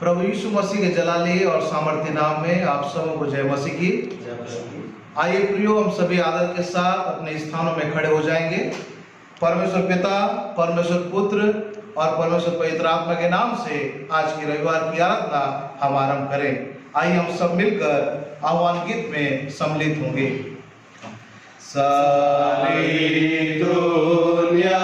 प्रभु यीशु मसीह के जलाली और सामर्थ्य नाम में आप सबों को जय मसीह की। आइए प्रियो, हम सभी आदर के साथ अपने स्थानों में खड़े हो जाएंगे। परमेश्वर पिता, परमेश्वर पुत्र और परमेश्वर पवित्र आत्मा के नाम से आज की रविवार की आराधना हम आरंभ करें। आइए हम सब मिलकर आह्वान गीत में सम्मिलित होंगे। सारी दुनिया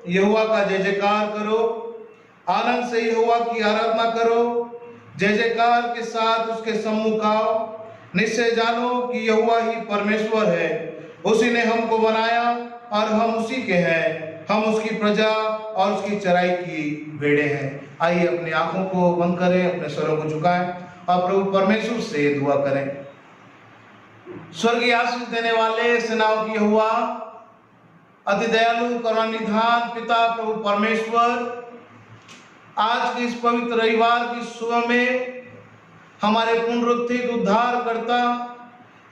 यहोवा का जय जयकार करो, आनंद से यहोवा की आराधना करो, जय जयकार के साथ उसके सम्मुख आओ। निश्चय जानो कि यहोवा ही परमेश्वर है, उसी ने हमको बनाया और हम उसी के हैं। हम उसकी प्रजा और उसकी चराई की भेड़ें हैं। आइए अपनी आंखों को बंद करें, अपने स्वरों को झुकाएं और प्रभु परमेश्वर से दुआ करें। स्वर्गीय आशीष देने वाले सेनाओं की यहोवा, अति दयालु करुणानिधान पिता प्रभु परमेश्वर, आज की इस पवित्र रविवार की सुबह में हमारे पुनरुत्थित उद्धारकर्ता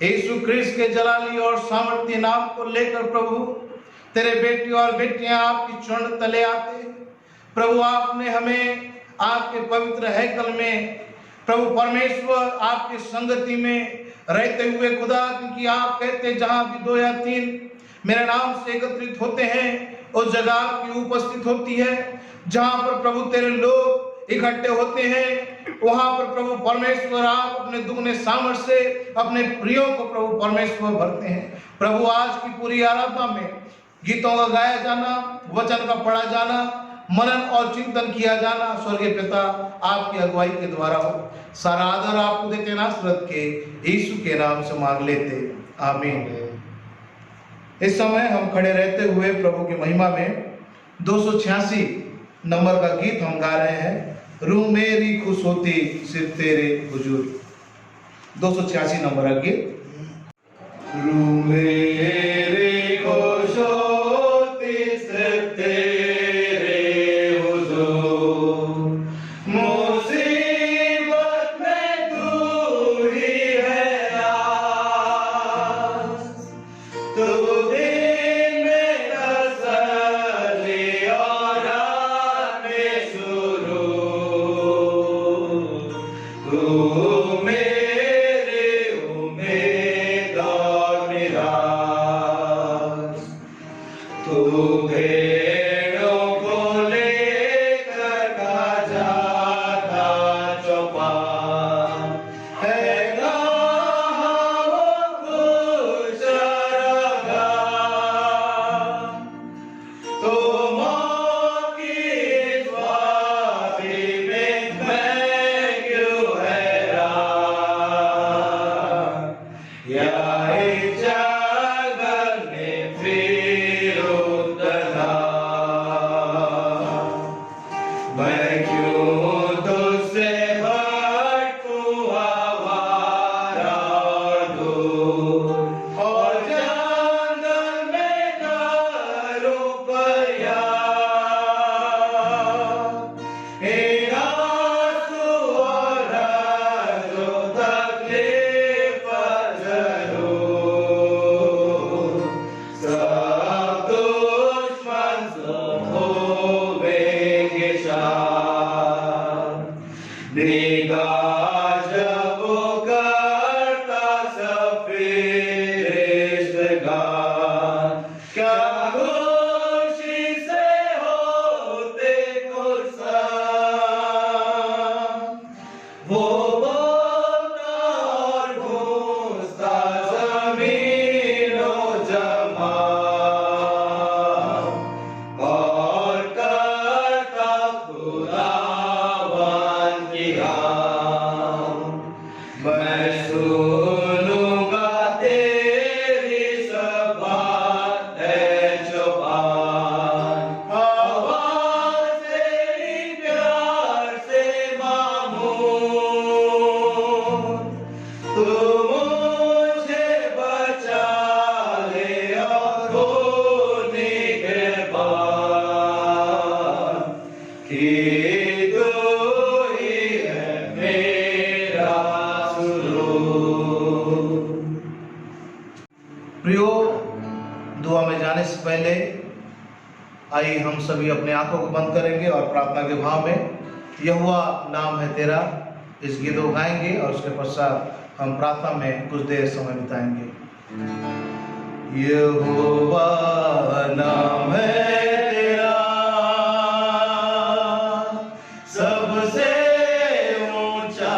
यीशु ख्रीस्त के जलाली और सामर्थ्य नाम को लेकर प्रभु तेरे बेटे और बेटियां आपकी चरण तले आते। प्रभु आपने हमें आपके पवित्र हैकल में प्रभु परमेश्वर आपकी संगति में रहते हुए खुदा, क्योंकि आप कहते जहां भी 2 या 3 मेरे नाम से एकत्रित होते हैं उस जगह आपकी उपस्थित होती है। जहां पर प्रभु तेरे लोग इकट्ठे होते हैं वहां पर प्रभु परमेश्वर आप अपने दुगने सामर्थ्य से अपने प्रियों को प्रभु परमेश्वर भरते हैं। प्रभु आज की पूरी आराधना में गीतों का गाया जाना, वचन का पढ़ा जाना, मनन और चिंतन किया जाना स्वर्गीय पिता आपकी अगुवाई के द्वारा हो। सारा आदर आपको देते नासरत के यीशु के नाम से मांग लेते, आमीन। इस समय हम खड़े रहते हुए प्रभु की महिमा में 286 नंबर का गीत हम गा रहे हैं। रूह मेरी खुश होती सिर्फ तेरे हुजूर। 286 नंबर का गीत। रूह मेरी खुश होती सिर्फ तेरे हुजूर, मुसीबत में तू ही है आस, तू निगाह जब करता सफेद पहले आइए हम सभी अपने आंखों को बंद करेंगे और प्रार्थना के भाव में यहोवा नाम है तेरा इस गीत को गाएंगे और उसके पश्चात हम प्रार्थना में कुछ देर समय बिताएंगे। यहोवा नाम है तेरा सबसे ऊंचा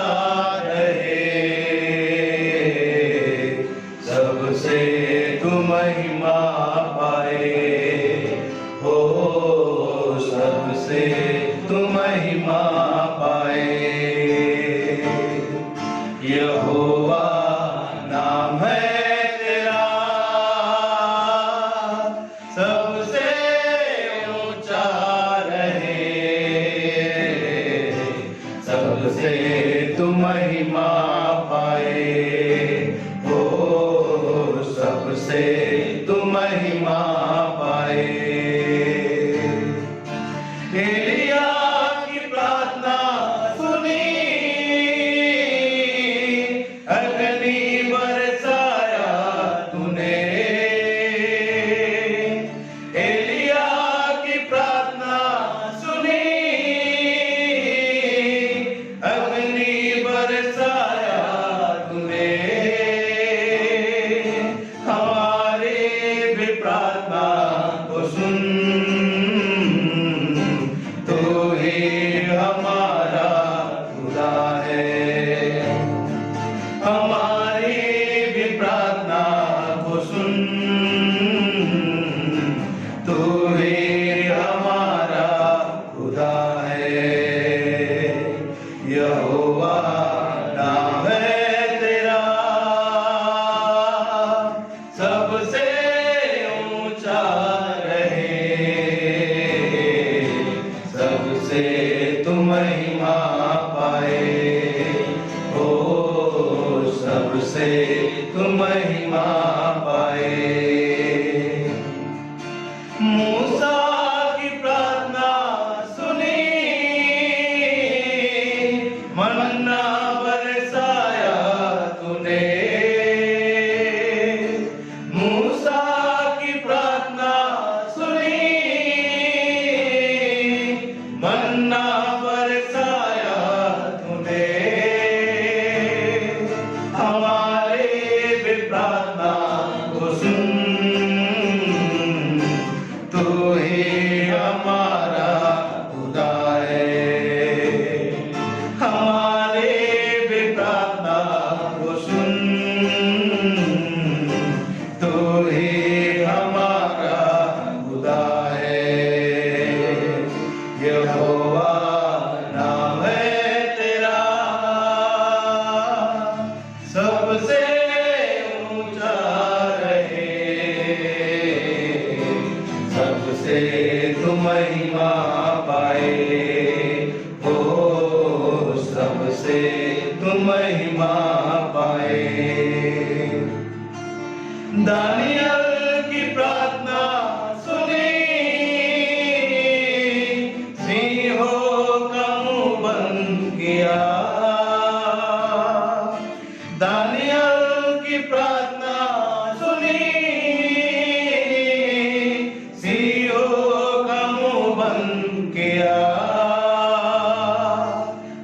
रहे, सबसे तू महिमा पाए हो, सबसे तू महिमा पाए। यहोवा नाम है तेरा सबसे ऊंचा रहे, सबसे तू महिमा पाए हो, सबसे तू महिमा पाए। एलिया की प्रार्थना सुनी, अग्नि बरसाया तूने। एलिया की प्रार्थना सुनी, अग्नि बरसाया तूने। हमारे भी प्रार्थना को सुन, तू ही हमारा खुदा है। हमारी भी प्रार्थना को सुन, तू ही हमारा खुदा है। यहोवा नाम है तेरा सबसे ऊंचा रहे, सबसे तू महिमा पाए हो, सबसे तू महिमा पाए। मूसा की प्रार्थना सुनी, मन्ना बरसाया तूने। मूसा की प्रार्थना सुनी, मन्ना बरसाया तूने। हमारे भी प्रार्थना को सुन, तू ही हमारा खुदा है। हमारे भी प्रार्थना को सुन, तू ही हमारा खुदा है। यहोवा नाम है तेरा सबसे ऊंचा रहे, सबसे तू महिमा पाए हो, सबसे तू महिमा पाए। दानियल की प्रार्थना सुनी, सिंहों का मुंह बंद किया। दानियल की प्रार्थना सुनी, सिंहों का मुंह बंद किया।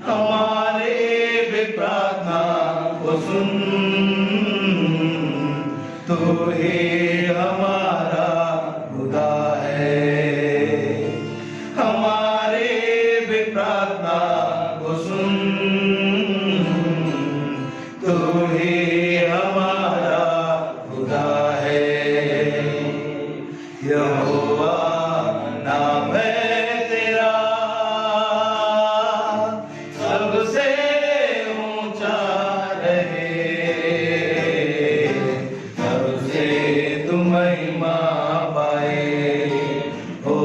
हमारे भी प्रार्थना को सुन, तू ही हमारा खुदा है। हमारे भी प्रार्थना को सुन, तू ही हमारा खुदा है। यहोवा नाम है तेरा सबसे ऊंचा रहे, सबसे तू महिमा पाए हो,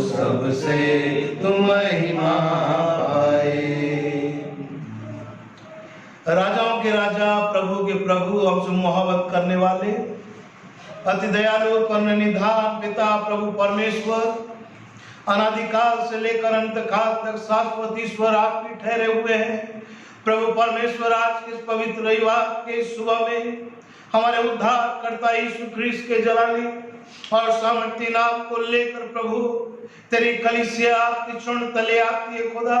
सबसे तू महिमा पाए। राजाओं के राजा प्रभु के प्रभु हमसे मोहब्बत करने वाले अति दयालु करुणा निधान पिता प्रभु परमेश्वर अनादिकाल से लेकर अंत काल तक शाश्वत ईश्वर आप भी ठहरे हुए हैं। प्रभु परमेश्वर आज के इस पवित्र रविवार के सुबह में हमारे उद्धार करता यीशु ख्रीस्त के जलाने और सामर्थ्य नाम को लेकर प्रभु तेरी कलीसिया आपकी चुन तले आती है खुदा,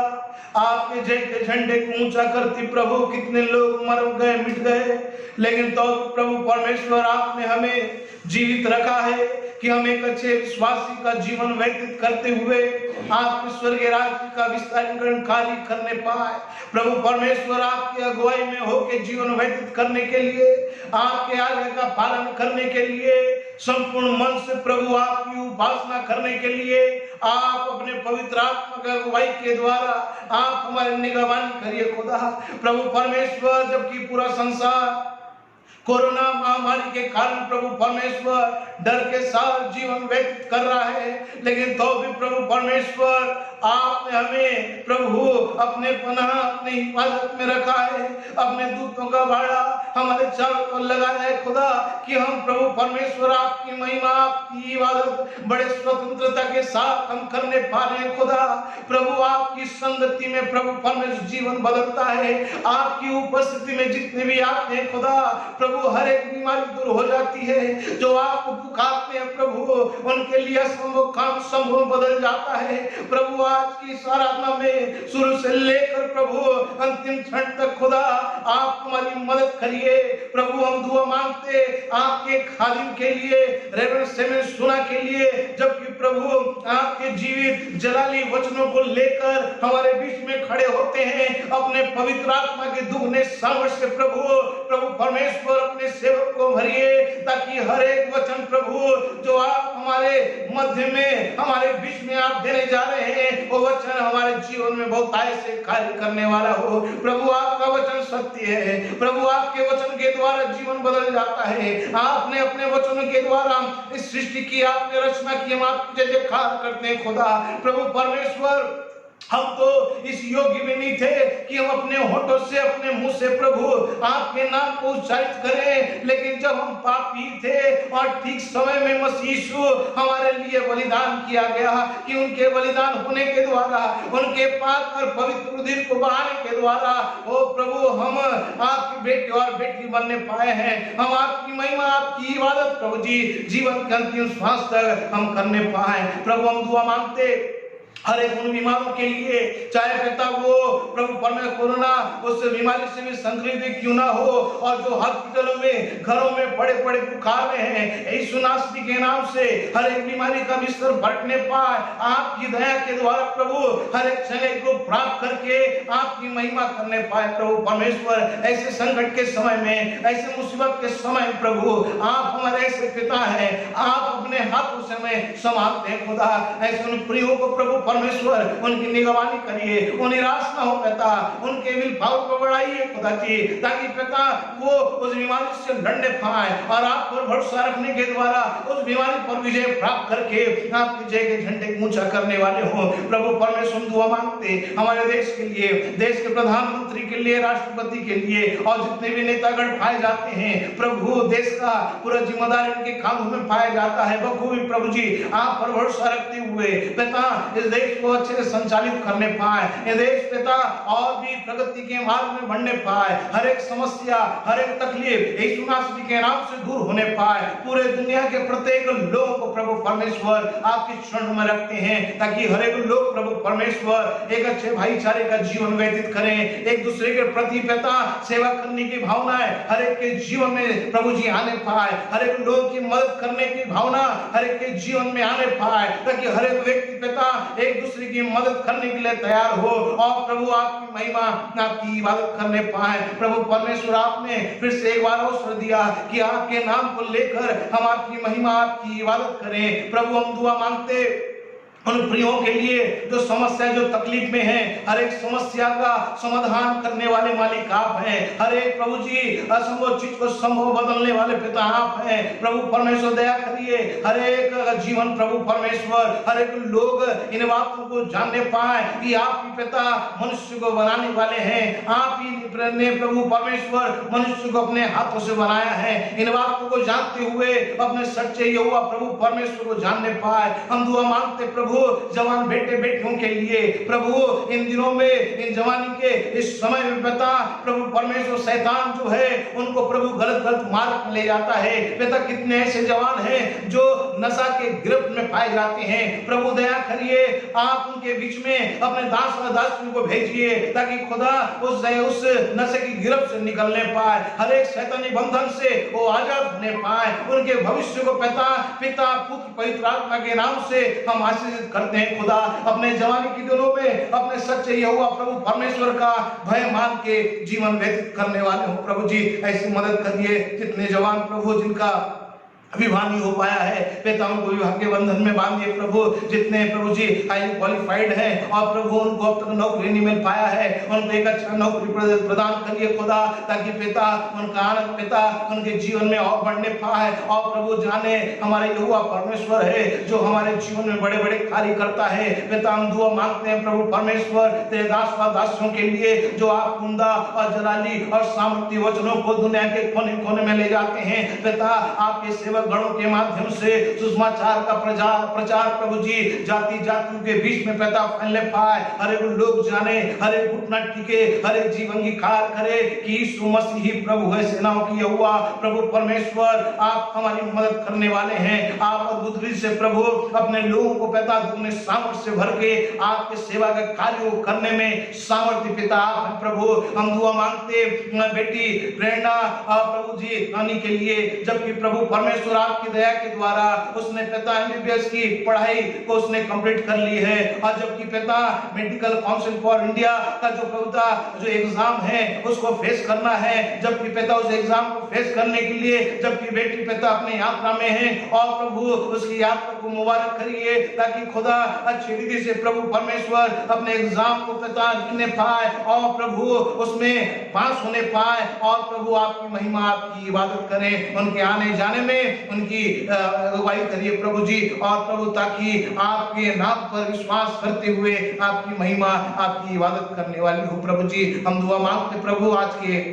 आपके जय के झंडे को ऊंचा करती प्रभु। कितने लोग मर गए, मिट गए, लेकिन तो प्रभु परमेश्वर आपने हमें जीवित रखा है कि हम एक अच्छे विश्वासी का जीवन व्यतीत करते हुए आपके स्वर्गीय राज्य का विस्तारीकरण कार्य करने पाए। प्रभु परमेश्वर आपकी अगुवाई में होकर जीवन व्यतीत करने के लिए, आपके आज्ञा का पालन करने के लिए, संपूर्ण मन से प्रभु आपकी उपासना करने के लिए आप अपने पवित्र आत्मा की अगुवाई के द्वारा आप हमारी निगरानी करिए खुदा। प्रभु परमेश्वर, जबकि पूरा संसार कोरोना महामारी के कारण प्रभु परमेश्वर डर के साथ जीवन व्यतीत कर रहा है, लेकिन तो भी प्रभु परमेश्वर आपने हमें प्रभु अपने पनाह, अपने हिफाजत में रखा है। अपने दूतों का बाड़ा हमारे चारों पर लगाया है खुदा, कि हम प्रभु परमेश्वर आपकी महिमा, आपकी इबादत बड़े स्वतंत्रता के साथ हम करने पा रहे हैं खुदा। प्रभु आपकी संगति में प्रभु परमेश्वर जीवन बदलता है। आपकी उपस्थिति में जितने भी आते हैं खुदा, प्रभु हर एक बीमारी दूर हो जाती है। जो आपको पुकारते हैं प्रभु, उनके लिए असंभव काम संभव बदल जाता है। प्रभु आज की इस आराधना में शुरू से लेकर प्रभु अंतिम क्षण तक खुदा आप हमारी मदद करिए। प्रभु हम दुआ मांगते आपके खादिम के लिए, रेवरेंड सेमेन सुना के लिए, जबकि प्रभु आपके जीवित जलाली वचनों को लेकर हमारे बीच में खड़े होते हैं। अपने पवित्र आत्मा के दुगने सामर्थ्य से प्रभु परमेश्वर अपने सेवक को भरिए, ताकि हर एक वचन प्रभु जो आप हमारे मध्य में, हमारे बीच में आप देने जा रहे हैं, वो वचन हमारे जीवन में बहुत आय से कार्य करने वाला हो। प्रभु आपका वचन सत्य है। प्रभु आपके वचन के द्वारा जीवन बदल जाता है। आपने अपने वचनों के द्वारा इस सृष्टि की आपने रचना की, हम आपकी जय जयकार करते हैं खुदा। प्रभु परमेश्वर, हम तो इस योग्य में नहीं थे कि हम अपने होठों से, अपने मुंह से प्रभु आपके नाम को उच्चारित करें, लेकिन जब हम पापी थे और ठीक समय में मसीह यीशु हमारे लिए बलिदान किया गया, कि उनके बलिदान होने के द्वारा, उनके पाक और पवित्र रुधिर को बहाने के द्वारा ओ प्रभु हम आपकी बेटे और बेटी बनने पाए हैं। हम आपकी महिमा, आपकी इबादत प्रभु जी जीवन के अंतिम श्वास तक हम करने पाए। प्रभु हम दुआ मांगते हर एक उन बीमारों के लिए, चाहे पिता वो प्रभु परमेश्वर कोरोना उस बीमारी से भी संक्रमित क्यों ना हो, और जो हॉस्पिटलों में, घरों में बड़े बड़े पुकार रहे हैं, यीशु नासरी के नाम से हर एक बीमारी का बिस्तर बटने पाए। आपकी दया के द्वारा प्रभु हर एक चंगे को प्राप्त करके आपकी महिमा करने पाए। प्रभु परमेश्वर, ऐसे संकट के समय में, ऐसे मुसीबत के समय प्रभु आप हमारे ऐसे पिता हैं, आप अपने हाथों से हमें संभालते हैं खुदा। ऐसे उन प्रियों को प्रभु परमेश्वर उनकी निगरानी करिए, वो निराश ना हो पिता, उनके विल पावर को बढ़ाइए खुदा जी, ताकि पिता वो उस बीमारी से लड़ने पाए और आप पर भरोसा रखने के द्वारा उस बीमारी पर विजय प्राप्त करके आपके जय के झंडे को ऊंचा करने वाले हो। प्रभु परमेश्वर दुआ मांगते हमारे देश के लिए, देश के प्रधानमंत्री के लिए, राष्ट्रपति के लिए, और जितने भी नेतागण पाए जाते हैं प्रभु, देश का पूरा जिम्मेदारी उनके कांधों में पाया जाता है। बखूबी प्रभु जी आप पर भरोसा रखते हुए पिता इस देश को अच्छे से संचालित करने पाए। ये देश पिता और भी प्रगति के मार्ग में बढ़ने पाए। हर एक समस्या, हर एक तकलीफ यीशु नासरी के नाम से दूर होने पाए। पूरे दुनिया के प्रत्येक लोग को प्रभु परमेश्वर आपकी शरण में रखते हैं, ताकि हर एक लोग प्रभु परमेश्वर एक अच्छे भाईचारे का जीवन व्यतीत करें। एक दूसरे के प्रति पिता सेवा करने की भावनाएं हर एक के जीवन में प्रभु जी आने पाए। हर एक लोग की मदद करने की भावना हर एक के जीवन में आने पाए, ताकि हर एक व्यक्ति पिता एक दूसरे की मदद करने के लिए तैयार हो और प्रभु आपकी महिमा, आपकी इबादत करने पाए। प्रभु परमेश्वर, आपने फिर से एक बार अवसर दिया कि आपके नाम को लेकर हम आपकी महिमा, आपकी इबादत करें। प्रभु हम दुआ मांगते उन प्रियों के लिए जो समस्या, जो तकलीफ में है, हर एक समस्या का समाधान करने वाले मालिक आप हैं। हर एक प्रभु जी असंभव चीज को संभव बदलने वाले पिता आप हैं। प्रभु परमेश्वर दया करिए, हर एक जीवन प्रभु परमेश्वर, हर एक लोग इन बातों को जानने पाए कि आप ही पिता मनुष्य को बनाने वाले हैं। आप ही ने प्रभु परमेश्वर मनुष्य को अपने हाथों से बनाया है। इन बातों को जानते हुए अपने सच्चे यहोवा प्रभु परमेश्वर को जानने पाए। हम दुआ मांगते प्रभु प्रभु जवान बेटे बेटियों के लिए प्रभु इन दिनों में, इन जवानी के इस समय में पिता प्रभु परमेश्वर शैतान जो है उनको प्रभु गलत गलत मार्ग ले जाता है। पिता कितने ऐसे जवान हैं जो नशा के गिरफ्त में पाए जाते हैं। प्रभु दया करिए, आप उनके बीच में अपने दास और दासियों को भेजिए ताकि खुदा उस नशे की गिरफ्त से निकलने पाए, हर एक शैतानी बंधन से वो आजाद होने पाए। उनके भविष्य को पिता पुत्र पवित्र आत्मा के नाम से हम आशीर्वाद करते हैं। खुदा अपने जवानी के दिनों में अपने सच्चे यहोवा प्रभु परमेश्वर का भय मान के जीवन व्यतीत करने वाले हो प्रभु जी, ऐसी मदद करिए। जितने जवान प्रभु जिनका विवाह नहीं हो पाया है पिता उनको विवाह के बंधन में बांधिए प्रभु। जितने प्रभु जी हाईली क्वालिफाइड हैं और प्रभु उनको अब तक नौकरी नहीं मिल पाया है, उनको एक अच्छा नौकरी प्रदान करिए खुदा, ताकि पिता उनका आनंद पिता उनके जीवन में और बढ़ने पाए। और प्रभु जाने हमारे यहोवा परमेश्वर है जो हमारे जीवन में बड़े बड़े कार्य करता है। पिता हम दुआ मांगते हैं प्रभु परमेश्वर तेरे दास व दासियों के लिए जो आप उम्दा और जलाली और सामर्थ्य वचनों को दुनिया के कोने कोने में ले जाते हैं। पिता आपके सेवक गणों के माध्यम से सुसमाचार का प्रचार प्रभु जी जाति जातियों के बीच में पिता फैलने पाए, हर एक लोग जाने, हर एक घुटना टिके, हर एक जीवन की कार करे कि यीशु मसीह ही प्रभु है, सेनाओं की यहोवा प्रभु परमेश्वर आप हमारी मदद करने वाले हैं। आप अद्भुत रीति से प्रभु अपने लोगों को पिता दुगने सामर्थ्य से भर के आपके सेवा के कार्यों को करने में सामर्थ्य पिता आप हैं प्रभु। हम दुआ मांगते बेटी प्रेरणा प्रभु जी रानी के लिए, जबकि प्रभु परमेश्वर आपकी दया के द्वारा उसने पिता एमबीबीएस की पढ़ाई को उसने कंप्लीट कर ली है, और जबकि पिता मेडिकल काउंसिल फॉर इंडिया का जो एग्जाम है उसको फेस करना है, जबकि पिता उस एग्जाम को फेस करने के लिए जबकि बेटी पिता अपने यात्रा में है, और प्रभु उसकी यात्रा को मुबारक करिए ताकि खुदा अच्छी रीति से प्रभु परमेश्वर अपने एग्जाम को पिता लिखने पाए और प्रभु उसमें पास होने पाए, और प्रभु आपकी महिमा आपकी इबादत करें, उनके आने जाने में उनकी अगुवाई करिए प्रभु जी। और प्रभु ताकि आपके नाम पर विश्वास करते हुए आपकी महिमा आपकी इबादत करने वाली हो प्रभु जी। हम दुआ मांगते प्रभु आज के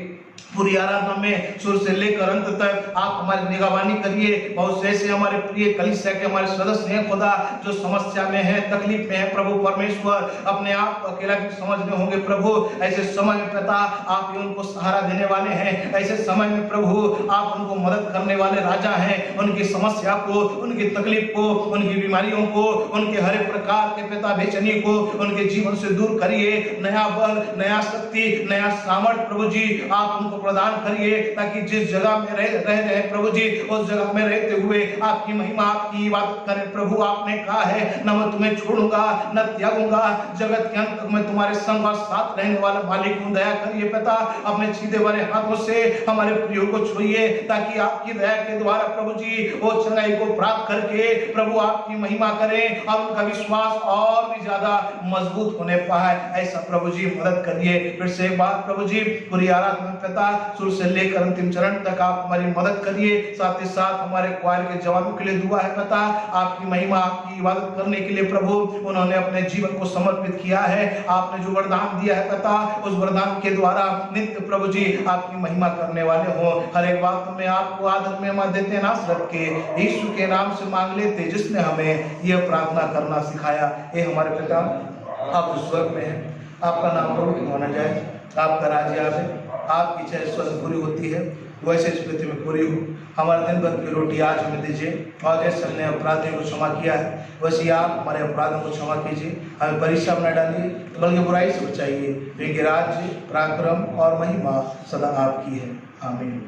पूरी आराधना में शुरू से लेकर अंत तक आप हमारी निगरानी करिए। बहुत से ऐसे हमारे प्रिय कलीसिया के हमारे सदस्य हैं खुदा जो समस्या में है, तकलीफ में है प्रभु परमेश्वर, अपने आप अकेला भी समझ में होंगे प्रभु। ऐसे समय में पिता आप ही उनको सहारा देने वाले हैं, ऐसे समय में प्रभु आप उनको मदद करने वाले राजा हैं। उनकी समस्या को, उनकी तकलीफ को, उनकी बीमारियों को, उनके हर एक प्रकार के पिता बेचैनी को उनके जीवन से दूर करिए। नया बल, नया शक्ति, नया सामर्थ्य प्रभु जी आप उनको प्रदान करिए, ताकि जिस जगह में रह रहे प्रभु जी उस जगह में रहते हुए आपकी महिमा आपकी इबादत करें प्रभु। आपने कहा है न मैं तुम्हें छोड़ूंगा न त्यागूंगा, जगत के अंत तक मैं तुम्हारे संग और साथ रहने वाला मालिक हूं। दया करिए पिता, अपने सीधे वाले हाथों से हमारे प्रियो को छुइए ताकि आपकी दया के द्वारा प्रभु जी वो चंगाई को प्राप्त करके प्रभु आपकी महिमा करें और उनका विश्वास और भी ज्यादा मजबूत होने पाए। ऐसा प्रभु जी मदद करिए। फिर से एक बार प्रभु जी पूरी आराधना पिता शुरू से लेकर अंतिम चरण तक आप हमारी मदद करिए। साथ ही साथ हमारे क्वायर के जवानों के लिए दुआ है पिता, आपकी महिमा आपकी इबादत करने के लिए प्रभु उन्होंने अपने जीवन को समर्पित किया है। आपने जो वरदान दिया है पिता उस वरदान के द्वारा नित्य प्रभु जी आपकी महिमा करने वाले हो। हर एक बात में आपको आदर में मत देते नास रख के यीशु के नाम से मांग लेते जिसने हमें यह प्रार्थना करना सिखाया। हे हमारे पिता आप जो स्वर्ग में हैं, आपका नाम पवित्र माना जाए, आपका राज्य आवे, आपकी इच्छा स्वर्ग पूरी होती है वैसे इस पृथ्वी में पूरी हो। हमारे दिन भर की रोटी आज हमें दीजिए, और जैसे हमने अपराधियों को क्षमा किया है वैसे आप हमारे अपराधों को क्षमा कीजिए। हमें परीक्षा में न डालिए बल्कि बुराई से बचाइए, क्योंकि राज्य पराक्रम और महिमा सदा आपकी है। आमीन।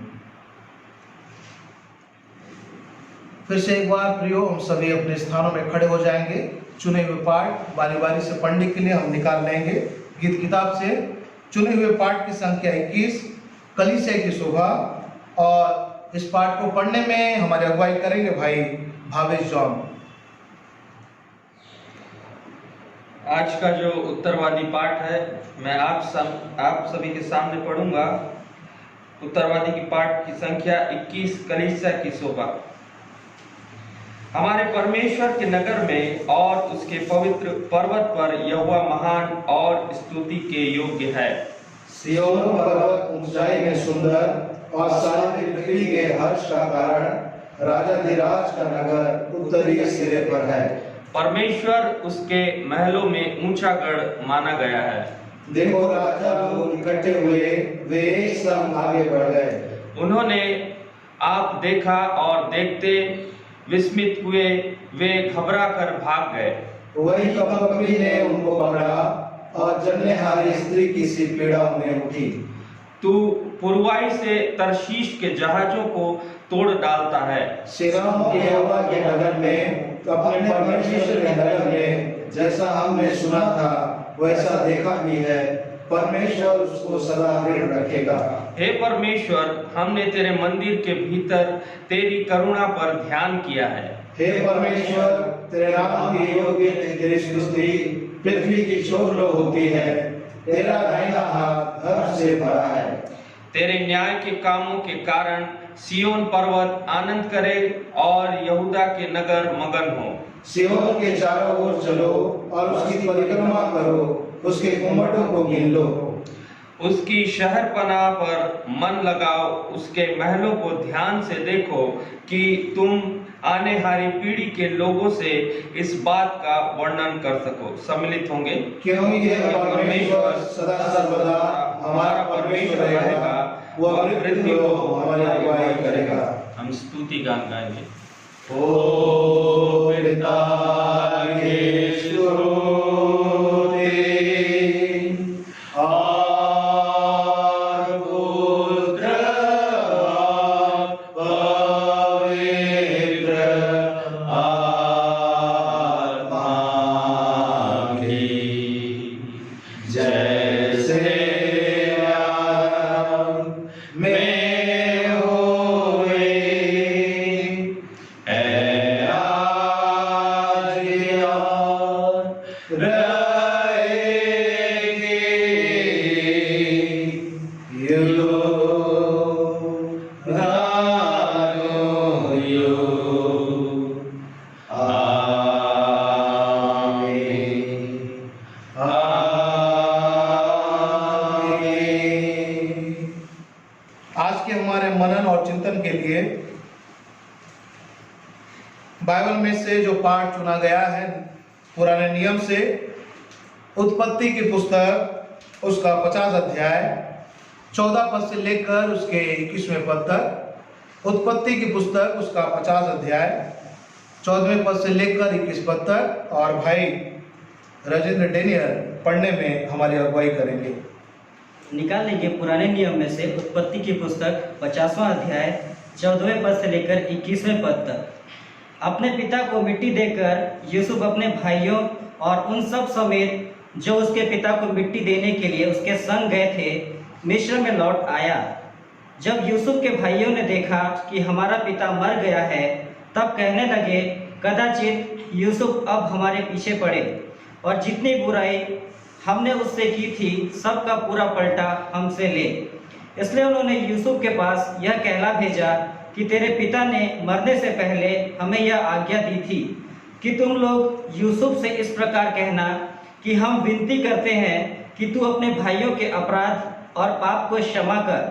फिर से एक बार प्रियो हम सभी अपने स्थानों में खड़े हो जाएंगे। चुने हुए पाठ बारी बारी से पढ़ने के लिए हम निकाल लेंगे गीत किताब से चुने हुए पाठ की संख्या 21 कलीसिया की शोभा, और इस पाठ को पढ़ने में हमारे अगुवाई करेंगे भाई भावेश जॉन। आज का जो उत्तरवादी पाठ है मैं आप सभी के सामने पढ़ूंगा। उत्तरवादी की पाठ की संख्या 21 कलीसिया की शोभा। हमारे परमेश्वर के नगर में और उसके पवित्र पर्वत पर यहोवा महान और स्तुति के योग्य है। सिय्योन पर्वत ऊंचाई में सुंदर और सारी पृथ्वी के हर्ष का कारण, राजाधिराज का नगर उत्तरी सिरे पर है। परमेश्वर उसके महलों में ऊंचा गढ़ माना गया है। देखो राजा लोग इकट्ठे हुए, वे एक संग आगे बढ़ गए। उन्होंने आप देखा और देखते विस्मित हुए, वे घबरा कर भाग गए। वही कपकपी ने उनको पकड़ा और जन्नेहारी स्त्री की सी पीड़ा उन्हें उठी। तू पुरवाई से तरशीश के जहाजों को तोड़ डालता है। सेनाओं के यहोवा के नगर में, अपने परमेश्वर के नगर में जैसा हमने सुना था वैसा देखा भी है। परमेश्वर उसको सदा दृढ़ रखेगा। हे परमेश्वर, हमने तेरे मंदिर के भीतर तेरी करुणा पर ध्यान किया है। हे परमेश्वर, तेरे नाम की योग्य तेरी स्तुति पृथ्वी की छोर होती है। तेरा दाहिना हाथ धर्म से भरा है। तेरे न्याय के कामों के कारण सियोन पर्वत आनंद करे और यहूदा के नगर मगन हो। सियोन के चारों ओर चलो और उसकी परिक्रमा करो, उसके गुम्बदों को गिन लो। उसकी शहरपनाह पर मन लगाओ, उसके महलों को ध्यान से देखो कि तुम आने हारी पीढ़ी के लोगों से इस बात का वर्णन कर सको। सम्मिलित होंगे। क्योंकि यह परमेश्वर सदा सर्वदा हमारा परमेश्वर रहेगा, वह पृथ्वी को हमारी अगुवाई करेगा। हम स्तुति गान गाएंगे। ओ पिता के स्तुति बाइबल में से जो पाठ चुना गया है पुराने नियम से, उत्पत्ति की पुस्तक उसका 50 अध्याय 14 पद से लेकर उसके 21वें पद तक, उत्पत्ति की पुस्तक उसका 50 अध्याय 14वें पद से लेकर 21 पद तक, और भाई राजेंद्र डेनियर पढ़ने में हमारी अगुवाई करेंगे। निकाल लेंगे पुराने नियम में से उत्पत्ति की पुस्तक 50वां अध्याय 14वें पद से लेकर 21वें पद तक। अपने पिता को मिट्टी देकर यूसुफ अपने भाइयों और उन सब समेत जो उसके पिता को मिट्टी देने के लिए उसके संग गए थे, मिस्र में लौट आया। जब यूसुफ के भाइयों ने देखा कि हमारा पिता मर गया है, तब कहने लगे, कदाचित यूसुफ अब हमारे पीछे पड़े और जितनी बुराई हमने उससे की थी सब का पूरा पलटा हमसे ले। इसलिए उन्होंने यूसुफ के पास यह कहला भेजा कि तेरे पिता ने मरने से पहले हमें यह आज्ञा दी थी कि तुम लोग यूसुफ से इस प्रकार कहना कि हम विनती करते हैं कि तू अपने भाइयों के अपराध और पाप को क्षमा कर।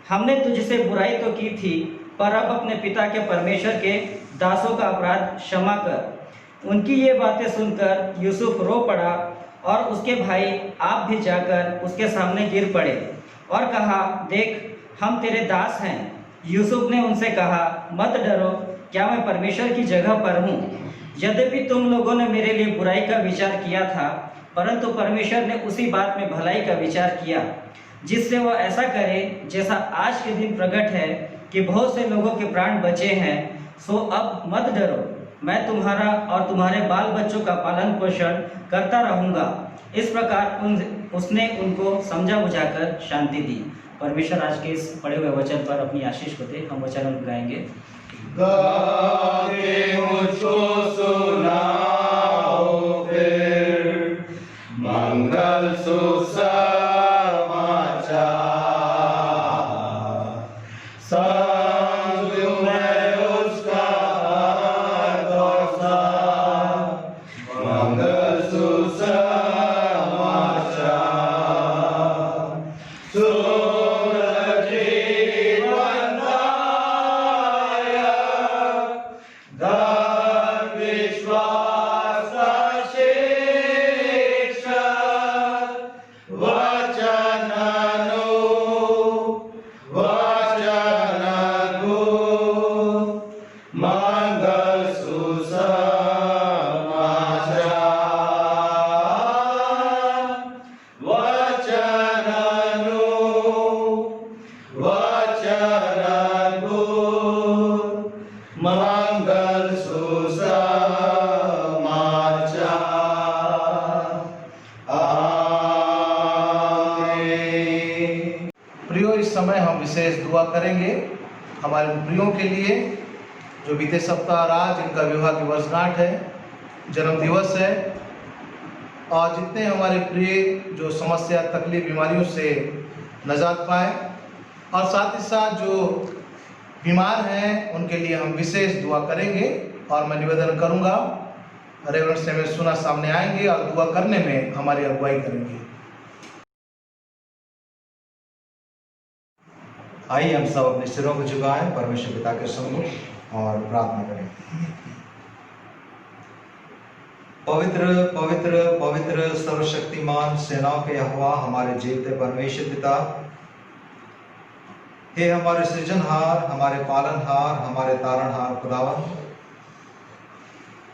हमने तुझसे बुराई तो की थी, पर अब अपने पिता के परमेश्वर के दासों का अपराध क्षमा कर। उनकी ये बातें सुनकर यूसुफ रो पड़ा और उसके भाई आप भी जाकर उसके सामने गिर पड़े और कहा, देख हम तेरे दास हैं। यूसुफ ने उनसे कहा, मत डरो, क्या मैं परमेश्वर की जगह पर हूँ? यद्यपि तुम लोगों ने मेरे लिए बुराई का विचार किया था, परंतु परमेश्वर ने उसी बात में भलाई का विचार किया, जिससे वह ऐसा करे जैसा आज के दिन प्रकट है कि बहुत से लोगों के प्राण बचे हैं। सो अब मत डरो, मैं तुम्हारा और तुम्हारे बाल बच्चों का पालन पोषण करता रहूँगा। इस प्रकार उसने उनको समझा बुझाकर शांति दी। परमेश्वर आज के इस पढ़े हुए वचन पर अपनी आशीष को दे। हम वचन गाएंगे। मुझको सुनाओ फिर मंगल सुसमाचार, संग में उसका दोसा मंगल सुसमाचार। विश्वास प्रियो, इस समय हम विशेष दुआ करेंगे हमारे प्रियों के लिए जो बीते सप्ताह रात जिनका विवाह की वर्षगांठ है, जन्म दिवस है, और जितने हमारे प्रिय जो समस्या, तकलीफ, बीमारियों से नजात पाए, और साथ ही साथ जो बीमार हैं उनके लिए हम विशेष दुआ करेंगे। और मैं निवेदन करूंगा रेवरेंड से में सुना सामने आएंगे और दुआ करने में हमारी अगुवाई करेंगे। आइए हम सब अपने सिरों को झुकाएं परमेश्वर पिता के सम्मुख और प्रार्थना करें। पवित्र पवित्र पवित्र सर्वशक्तिमान सेनाओं के यहोवा हमारे जीवते परमेश्वर पिता, हे हमारे सृजनहार, हमारे पालनहार, हमारे तारणहार खुदावन,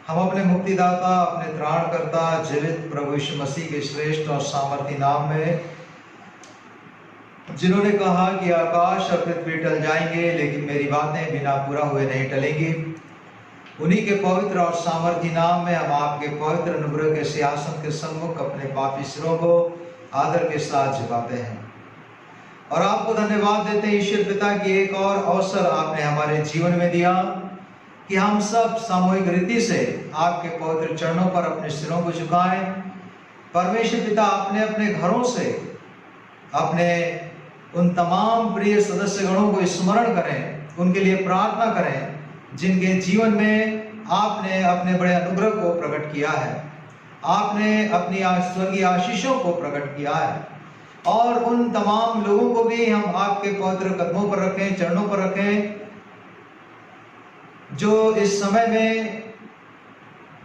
हम अपने मुक्तिदाता, अपने त्राणकर्ता जीवित प्रभु यीशु मसीह के श्रेष्ठ और सामर्थी नाम में, जिन्होंने कहा कि आकाश और पृथ्वी टल जाएंगे लेकिन मेरी बातें बिना पूरा हुए नहीं टलेंगी, उन्हीं के पवित्र और सामर्थी नाम में हम आपके पवित्र अनुग्रह के सिंहासन के सम्मुख अपने पापी सिरों को आदर के साथ झुकाते हैं और आपको धन्यवाद देते हैं ईश्वर पिता की एक और अवसर आपने हमारे जीवन में दिया कि हम सब सामूहिक रीति से आपके पवित्र चरणों पर अपने सिरों को झुकाएं। परमेश्वर पिता, अपने अपने घरों से अपने उन तमाम प्रिय सदस्यगणों को स्मरण करें, उनके लिए प्रार्थना करें जिनके जीवन में आपने अपने बड़े अनुग्रह को प्रकट किया है, आपने अपनी स्वर्गीय आशीषों को प्रकट किया है, और उन तमाम लोगों को भी हम आपके पवित्र कदमों पर रखें, चरणों पर रखें, जो इस समय में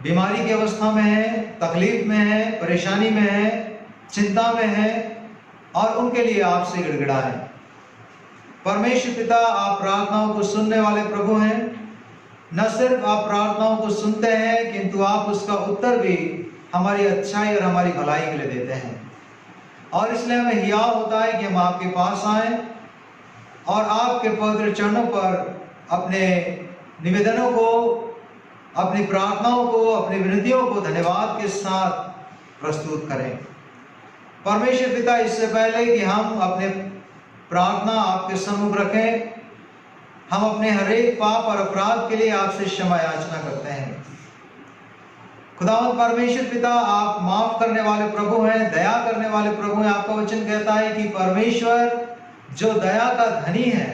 बीमारी की अवस्था में है, तकलीफ में है, परेशानी में है, चिंता में है, और उनके लिए आपसे गिड़गिड़ाएं। परमेश्वर पिता, आप प्रार्थनाओं को सुनने वाले प्रभु हैं। न सिर्फ आप प्रार्थनाओं को सुनते हैं किंतु आप उसका उत्तर भी हमारी अच्छाई और हमारी भलाई के लिए देते हैं, और इसलिए हमें हिया होता है कि हम आपके पास आएं और आपके पवित्र चरणों पर अपने निवेदनों को, अपनी प्रार्थनाओं को, अपनी विनतियों को धन्यवाद के साथ प्रस्तुत करें। परमेश्वर पिता, इससे पहले कि हम अपने प्रार्थना आपके सम्मुख रखें, हम अपने हर एक पाप और अपराध के लिए आपसे क्षमा याचना करते हैं। खुदावंद परमेश्वर पिता, आप माफ करने वाले प्रभु हैं, दया करने वाले प्रभु हैं। आपका वचन कहता है कि परमेश्वर जो दया का धनी है,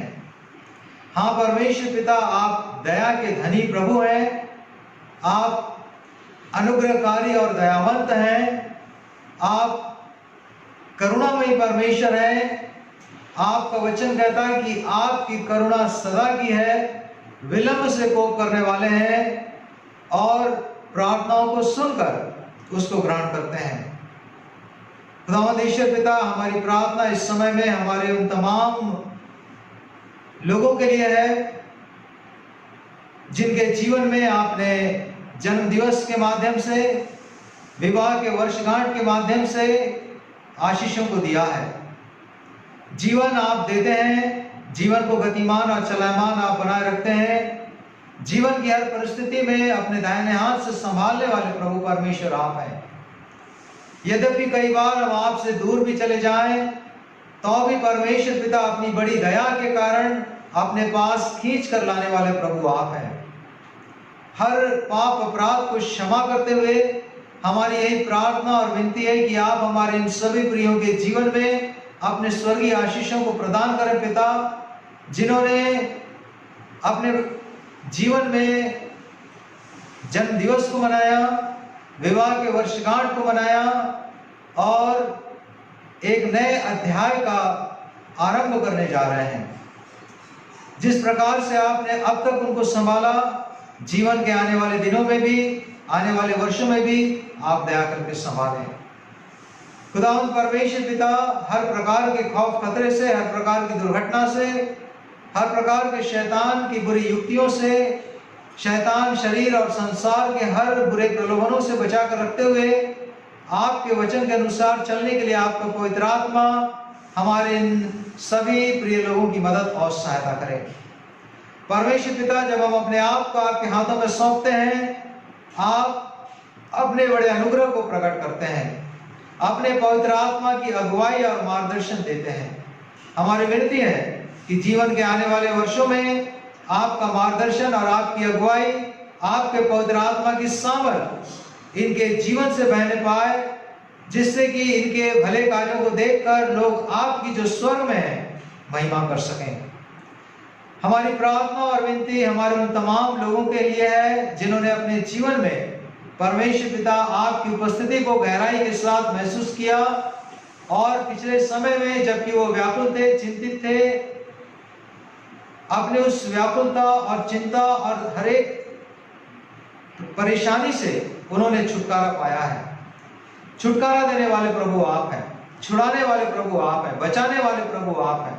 हाँ परमेश्वर पिता, आप दया के धनी प्रभु हैं, आप अनुग्रहकारी और दयावंत हैं, आप करुणामयी परमेश्वर हैं। आपका वचन कहता है कि आपकी करुणा सदा की है, विलंब से कोप करने वाले हैं और प्रार्थनाओं को सुनकर उसको ग्रहण करते हैं। खुदावंद ईश्वर पिता, हमारी प्रार्थना इस समय में हमारे उन तमाम लोगों के लिए है जिनके जीवन में आपने जन्म दिवस के माध्यम से, विवाह के वर्षगांठ के माध्यम से आशीषों को दिया है। जीवन आप देते हैं, जीवन को गतिमान और चलायमान आप बनाए रखते हैं। जीवन की हर परिस्थिति में अपने दाहिने हाथ से संभालने वाले प्रभु परमेश्वर आप हैं। यद्यपि कई बार हम आपसे दूर भी चले जाएं, तो भी परमेश्वर पिता अपनी बड़ी दया के कारण अपने पास खींच कर लाने वाले प्रभु आप हैं। हर पाप अपराध को क्षमा करते हुए हमारी यही प्रार्थना और विनती है कि आप हमारे इन सभी प्रियों के जीवन में अपने स्वर्गीय आशीषों को प्रदान करें पिता, जिन्होंने अपने जीवन में जन्म दिवस को मनाया, विवाह के वर्षगांठ को मनाया और एक नए अध्याय का आरंभ करने जा रहे हैं। जिस प्रकार से आपने अब तक उनको संभाला, जीवन के आने वाले दिनों में भी, आने वाले वर्षों में भी आप दया करके संभालें। खुदावंद परमेश्वर पिता, हर प्रकार के खौफ खतरे से, हर प्रकार की दुर्घटना से, हर प्रकार के शैतान की बुरी युक्तियों से, शैतान शरीर और संसार के हर बुरे प्रलोभनों से बचा कर रखते हुए आपके वचन के अनुसार चलने के लिए आपका पवित्र आत्मा हमारे इन सभी प्रिय लोगों की मदद और सहायता करें। परमेश्वर पिता, जब हम अपने आप को आपके हाथों में सौंपते हैं, आप अपने बड़े अनुग्रह को प्रकट करते हैं, अपने पवित्र आत्मा की अगुवाई और मार्गदर्शन देते हैं। हमारी विनती है कि जीवन के आने वाले वर्षों में आपका मार्गदर्शन और आपकी अगुवाई, आपके पवित्र आत्मा की सामर्थ इनके जीवन से बहने पाए, जिससे कि इनके भले कार्यों को देखकर लोग आपकी जो स्वर्ग में है महिमा कर सकें। हमारी प्रार्थना और विनती हमारे उन तमाम लोगों के लिए है जिन्होंने अपने जीवन में परमेश्वर पिता आपकी उपस्थिति को गहराई के साथ महसूस किया, और पिछले समय में जबकि वो व्याकुल थे, चिंतित थे, अपने उस व्याकुलता और चिंता और हर एक परेशानी से उन्होंने छुटकारा पाया है। छुटकारा देने वाले प्रभु आप हैं, छुड़ाने वाले प्रभु आप हैं, बचाने वाले प्रभु आप हैं।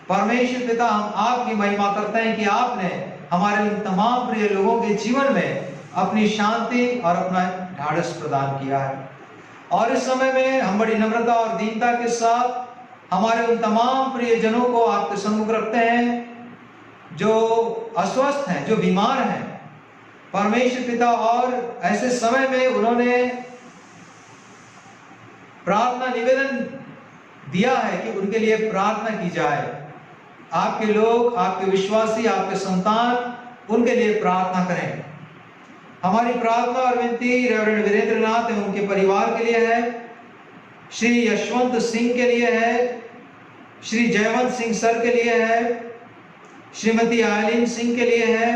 परमेश्वर पिता, हम आपकी महिमा करते हैं कि आपने हमारे इन तमाम प्रिय लोगों के जीवन में अपनी शांति और अपना ढाढ़स प्रदान किया है। और इस समय में हम बड़ी नम्रता और दीनता के साथ हमारे उन तमाम प्रियजनों को आपके सम्मुख रखते हैं जो अस्वस्थ हैं, जो बीमार हैं परमेश्वर पिता, और ऐसे समय में उन्होंने प्रार्थना निवेदन दिया है कि उनके लिए प्रार्थना की जाए। आपके लोग, आपके विश्वासी, आपके संतान उनके लिए प्रार्थना करें। हमारी प्रार्थना और विनती रेवरेंड वीरेंद्र नाथ एवं उनके परिवार के लिए है, श्री यशवंत सिंह के लिए है, श्री जयवंत सिंह सर के लिए है, श्रीमती आयलीन सिंह के लिए है,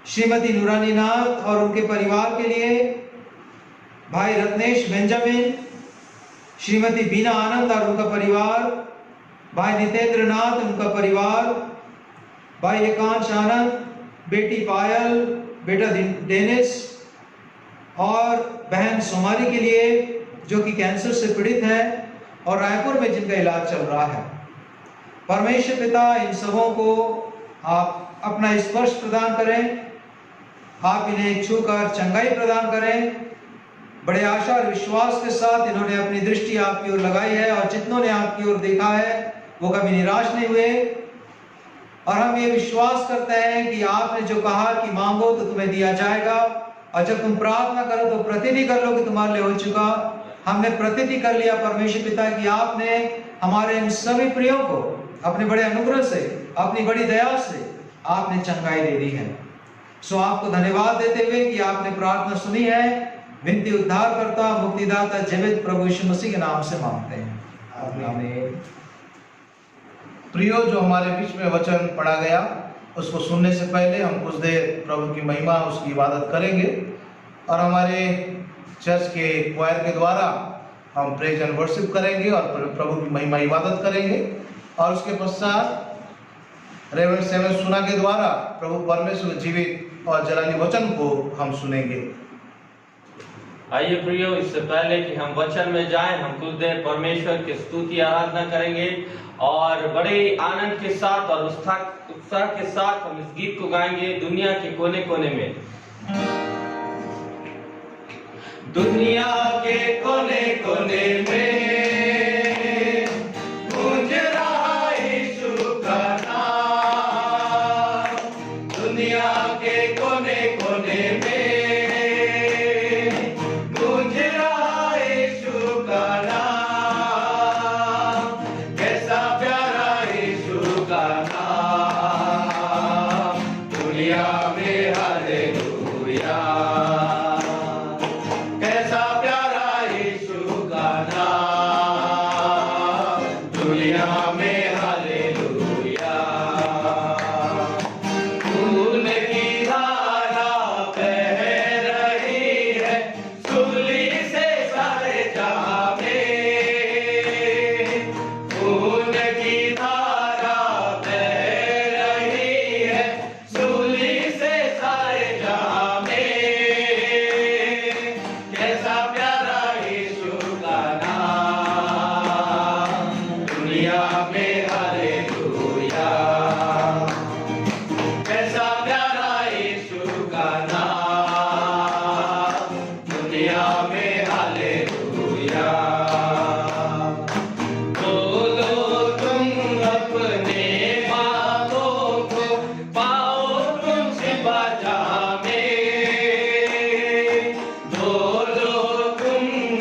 श्रीमती नूरानी नाथ और उनके परिवार के लिए, भाई रत्नेश बेंजामिन, श्रीमती बीना आनंद और उनका परिवार, भाई नितेंद्र नाथ उनका परिवार, भाई एकांश आनंद, बेटी पायल, बेटा डेनिस और बहन सोमाली के लिए जो कि कैंसर से पीड़ित है और रायपुर में जिनका इलाज चल रहा है। परमेश्वर पिता, इन सबों को आप अपना स्पर्श प्रदान करें, आप इन्हें छूकर चंगाई प्रदान करें। बड़े आशा और विश्वास के साथ इन्होंने अपनी दृष्टि आपकी ओर लगाई है और जितनों ने आपकी ओर देखा है वो कभी निराश नहीं हुए। और हम ये विश्वास करते हैं कि आपने जो कहा कि मांगो तो तुम्हें दिया जाएगा, और जब तुम प्रार्थना करो तो प्रतिधि कर लो कि तुम्हारे लिए हो चुका। हमने प्रतिधि कर लिया परमेश्वर पिता कि आपने हमारे इन सभी प्रियों को अपने बड़े अनुग्रह से, अपनी बड़ी दया से आपने चंगाई दे दी है। सो आपको धन्यवाद देते हुए कि आपने प्रार्थना सुनी है, विनती उद्धारकर्ता मुक्तिदाता जीवित प्रभु यीशु मसीह के नाम से मांगते हैं, आमीन। प्रियो, जो हमारे बीच में वचन पढ़ा गया उसको सुनने से पहले हम कुछ देर प्रभु की महिमा, उसकी इबादत करेंगे, और हमारे चर्च के क्वायर के द्वारा हम प्रेज एंड वर्शिप करेंगे और प्रभु की महिमा इबादत करेंगे। और उसके पश्चात रेवरेंड सेवन सुना के द्वारा प्रभु परमेश्वर जीवित और जलाली वचन को हम सुनेंगे। आइए प्रियो, इससे पहले कि हम वचन में जाएं, हम कुछ देर परमेश्वर की स्तुति आराधना करेंगे और बड़े आनंद के साथ और उत्साह के साथ हम इस गीत को गाएंगे, दुनिया के कोने कोने में। दुनिया के कोने कोने में गूंज रहा यीशु का नाम, दुनिया के कोने कोने में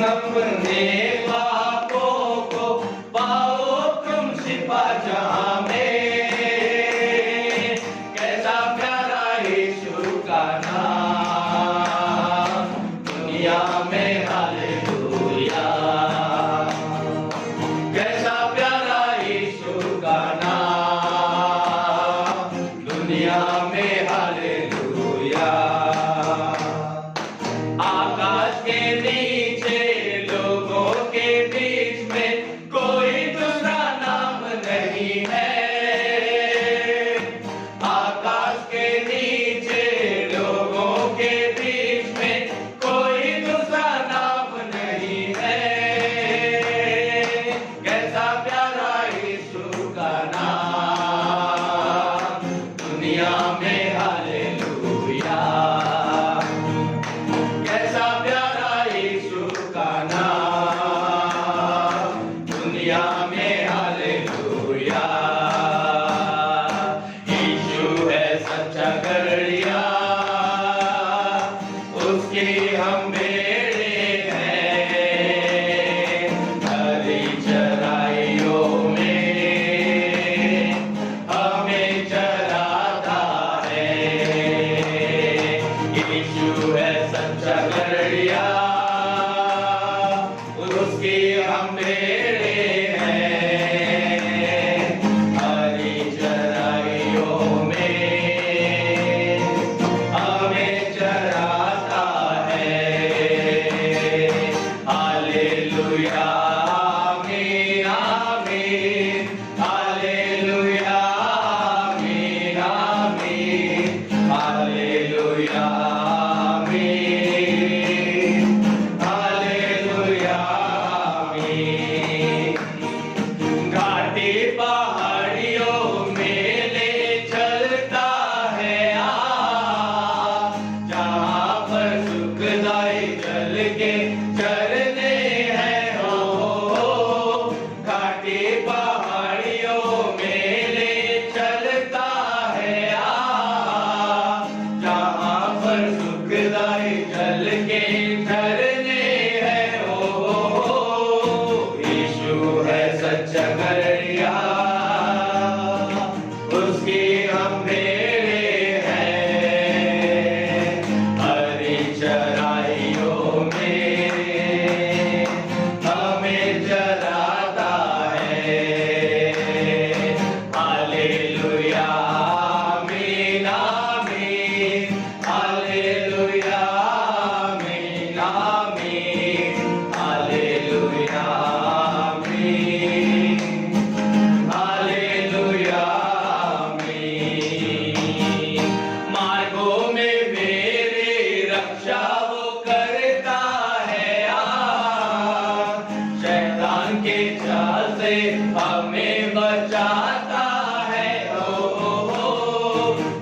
अपने पापों को पाओ तुम छिपा जहां में, कैसा प्यारा यीशु का नाम, दुनिया में हालेलुया। कैसा प्यारा यीशु का नाम, दुनिया में हालेलुया। आकाश के नीचे लोगों के बीच में कोई दूसरा नाम नहीं है। आकाश के नीचे लोगों के बीच में कोई दूसरा नाम नहीं है। कैसा प्यारा यीशु का नाम, दुनिया में हालेलुया। कैसा प्यारा यीशु का नाम, दुनिया में हालेलुया। यीशु है सच्चा गड़िया, उसके हम बेड़े हैं। हरी चराइयों में हमें चराता है। यीशु है सच्चा गड़िया, उसके हम बेड़े हैं। हरी चराइयों में हमें चराता है। हालेलुया आमीन आमीन, हालेलुया आमीन आमीन, हालेलुया आमीन, हालेलुया आमीन। घाटी पहाड़ियों में ले चलता है जहाँ पर सुखदाई जल के झरने हैं हो। घाटी पहाड़ियों में ले चलता है जहाँ पर सुखदाई जल के झरने हैं हो। यीशु है सच्चा गड़िया, उसकी हम बेड़े हैं। हरी चराइयों में हमें चराता है। हालेलुया आमीन आमीन, हालेलुया आमीन आमीन, हालेलुया आमीन, हालेलुया आमीन। मार्गों में मेरे रक्षा वो करता है शैतान के जाल से हमें बचाता है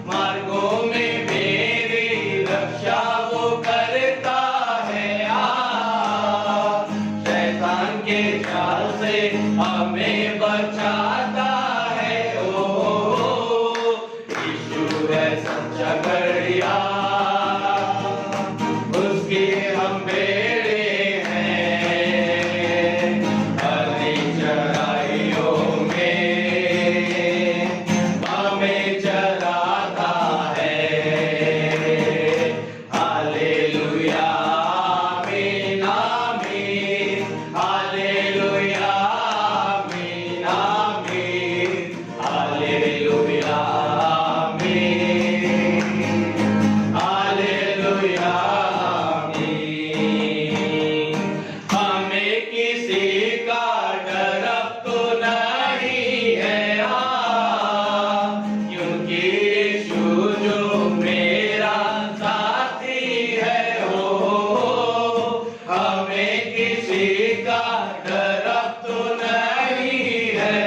मार्गों में मेरी रक्षा वो करता है शैतान के जाल से हमें बचाता है यीशु है सच्चा गड़िया, उसके हम बेड़े हैं। हरी चराइयों में हमें चराता है। हालेलुया आमीन आमीन, हालेलुया आमीन आमीन, हालेलुया आमीन, हालेलुया आमीन। हमें किसी का डर अब तो नहीं है क्योंकि यीशु जो मेरा साथी है हमें किसी का डर अब तो नहीं है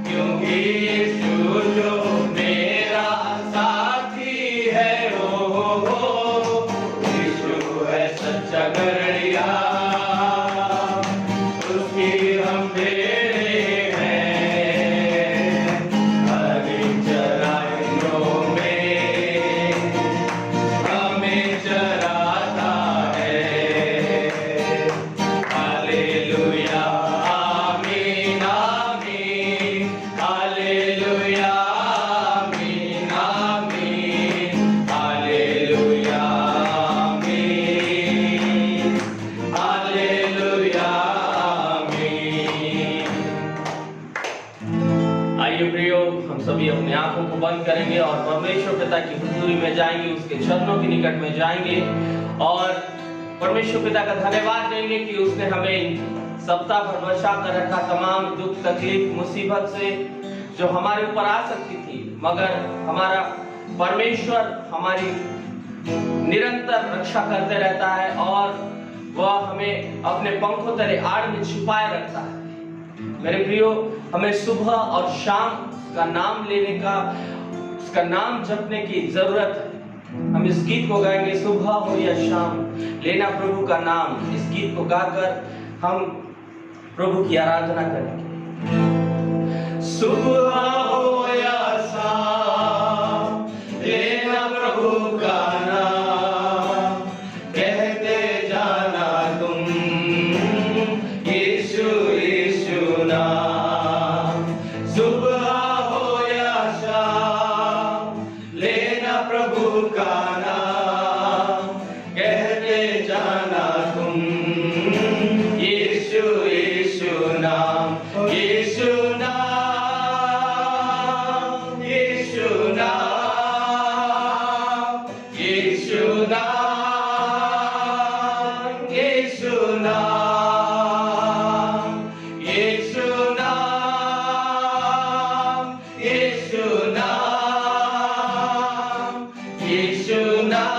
क्योंकि यीशु जो मेरा साथी है यीशु है सच्चा गड़िया, उसकी हम बेड़े हैं। हरी चराइयों में हमें चराता है। हालेलुया आमीन प्रिय प्रियो, हम सभी अपने आंखों को बंद करेंगे और परमेश्वर पिता की हुजूरी में जाएंगे, उसके चरणों के निकट में जाएंगे और परमेश्वर पिता का धन्यवाद देंगे कि उसने हमें सप्ताह भर बचा कर रखा तमाम दुख तकलीफ मुसीबत से जो हमारे ऊपर आ सकती थी, मगर हमारा परमेश्वर हमारी निरंतर रक्षा करते रहता है और वह हमें अपने पंखों तले आड़ में छिपाए रखता है। मेरे प्रियो, हमें सुबह और शाम उसका नाम लेने का, उसका नाम जपने की जरूरत है। हम इस गीत को गाएंगे, सुबह हो या शाम लेना प्रभु का नाम। इस गीत को गाकर हम प्रभु की आराधना करेंगे। सुबह हो या शाम लेना प्रभु का नाम, कहते जाना तुम यीशु यीशु नाम। सुबह हो या शाम लेना प्रभु का नाम, कहते जाना तुम यीशु यीशु नाम। यीशु नाम, यीशु नाम, यीशु नाम, यीशु नाम, यीशु नाम, यीशु नाम, यीशु नाम,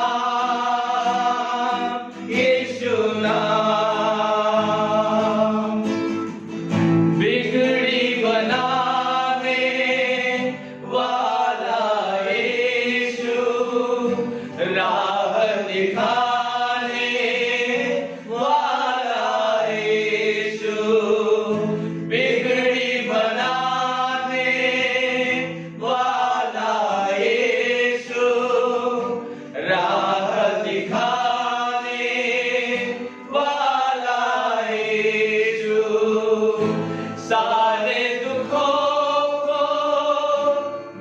यीशु नाम। बिगड़ी बनाने वाला यीशु, राह दिखाने वाला यीशु, बिगड़ी बनाने वाला यीशु, राह दिखाने वाला यीशु, सारे दुखों को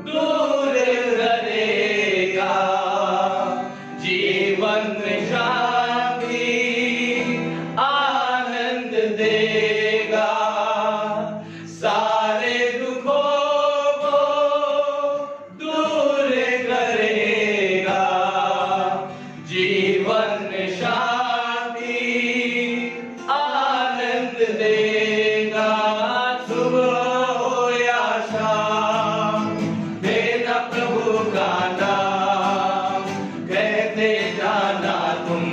दूर करेगा, जीवन में शांति आनंद देगा। सारे दुखों को दूर करेगा, जीवन में शांति आनंद देगा। सुबह हो या शाम लेना प्रभु का नाम, कहते जाना तुम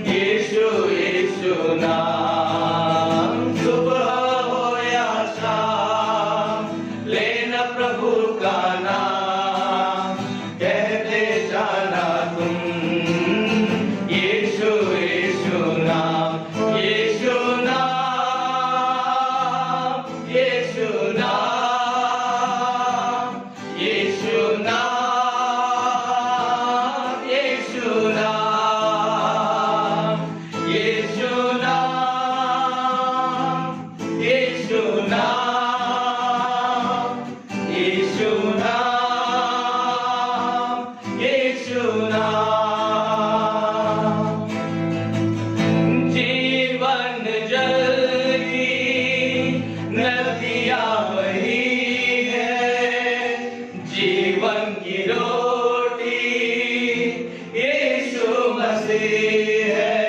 यीशु यीशु नाम। सुबह हो या शाम लेना प्रभु का नाम, कहते जाना तुम यीशु यीशु नाम। यीशु नाम, यीशु नाम, यीशु नाम, यीशु नाम, यीशु नाम, यीशु नाम, यीशु नाम, यीशु नाम। जीवन जल की नदियां बही है, जीवन की रोटी यीशु मसीह है।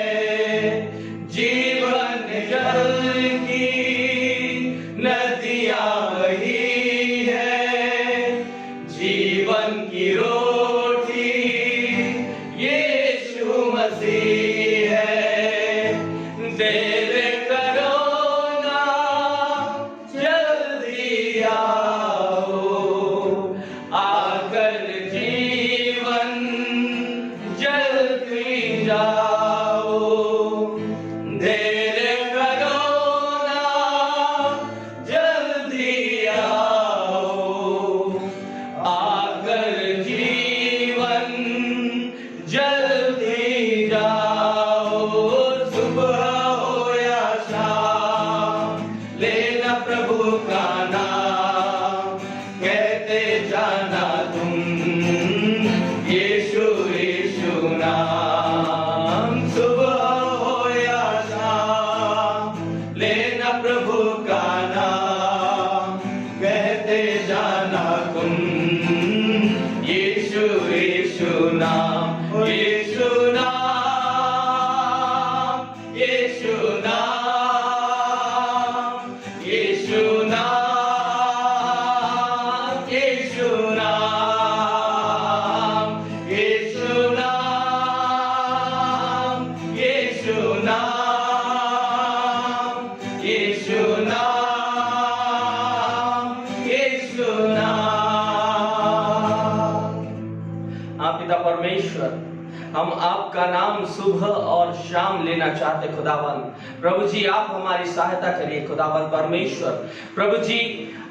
जीवन जल की नदियां बही है, जीवन की रोटी यीशु मसीह है। देर करो ना, जल्दी आओ, आकर जीवन जल पी जाओ। देर करो ना, जल्दी आओ, आकर जीवन जल्दी जाओ। सुबह हो या शाम लेना प्रभु का नाम, कहते जाना तुम यीशु यीशु नाम। सुबह हो या शाम लेना प्रभु का नाम, कहते यीशु नाम, यीशु नाम। हाँ पिता परमेश्वर, हम आपका नाम सुबह और शाम लेना चाहते खुदावन। प्रभु जी आप हमारी सहायता करिए खुदावन परमेश्वर। प्रभु जी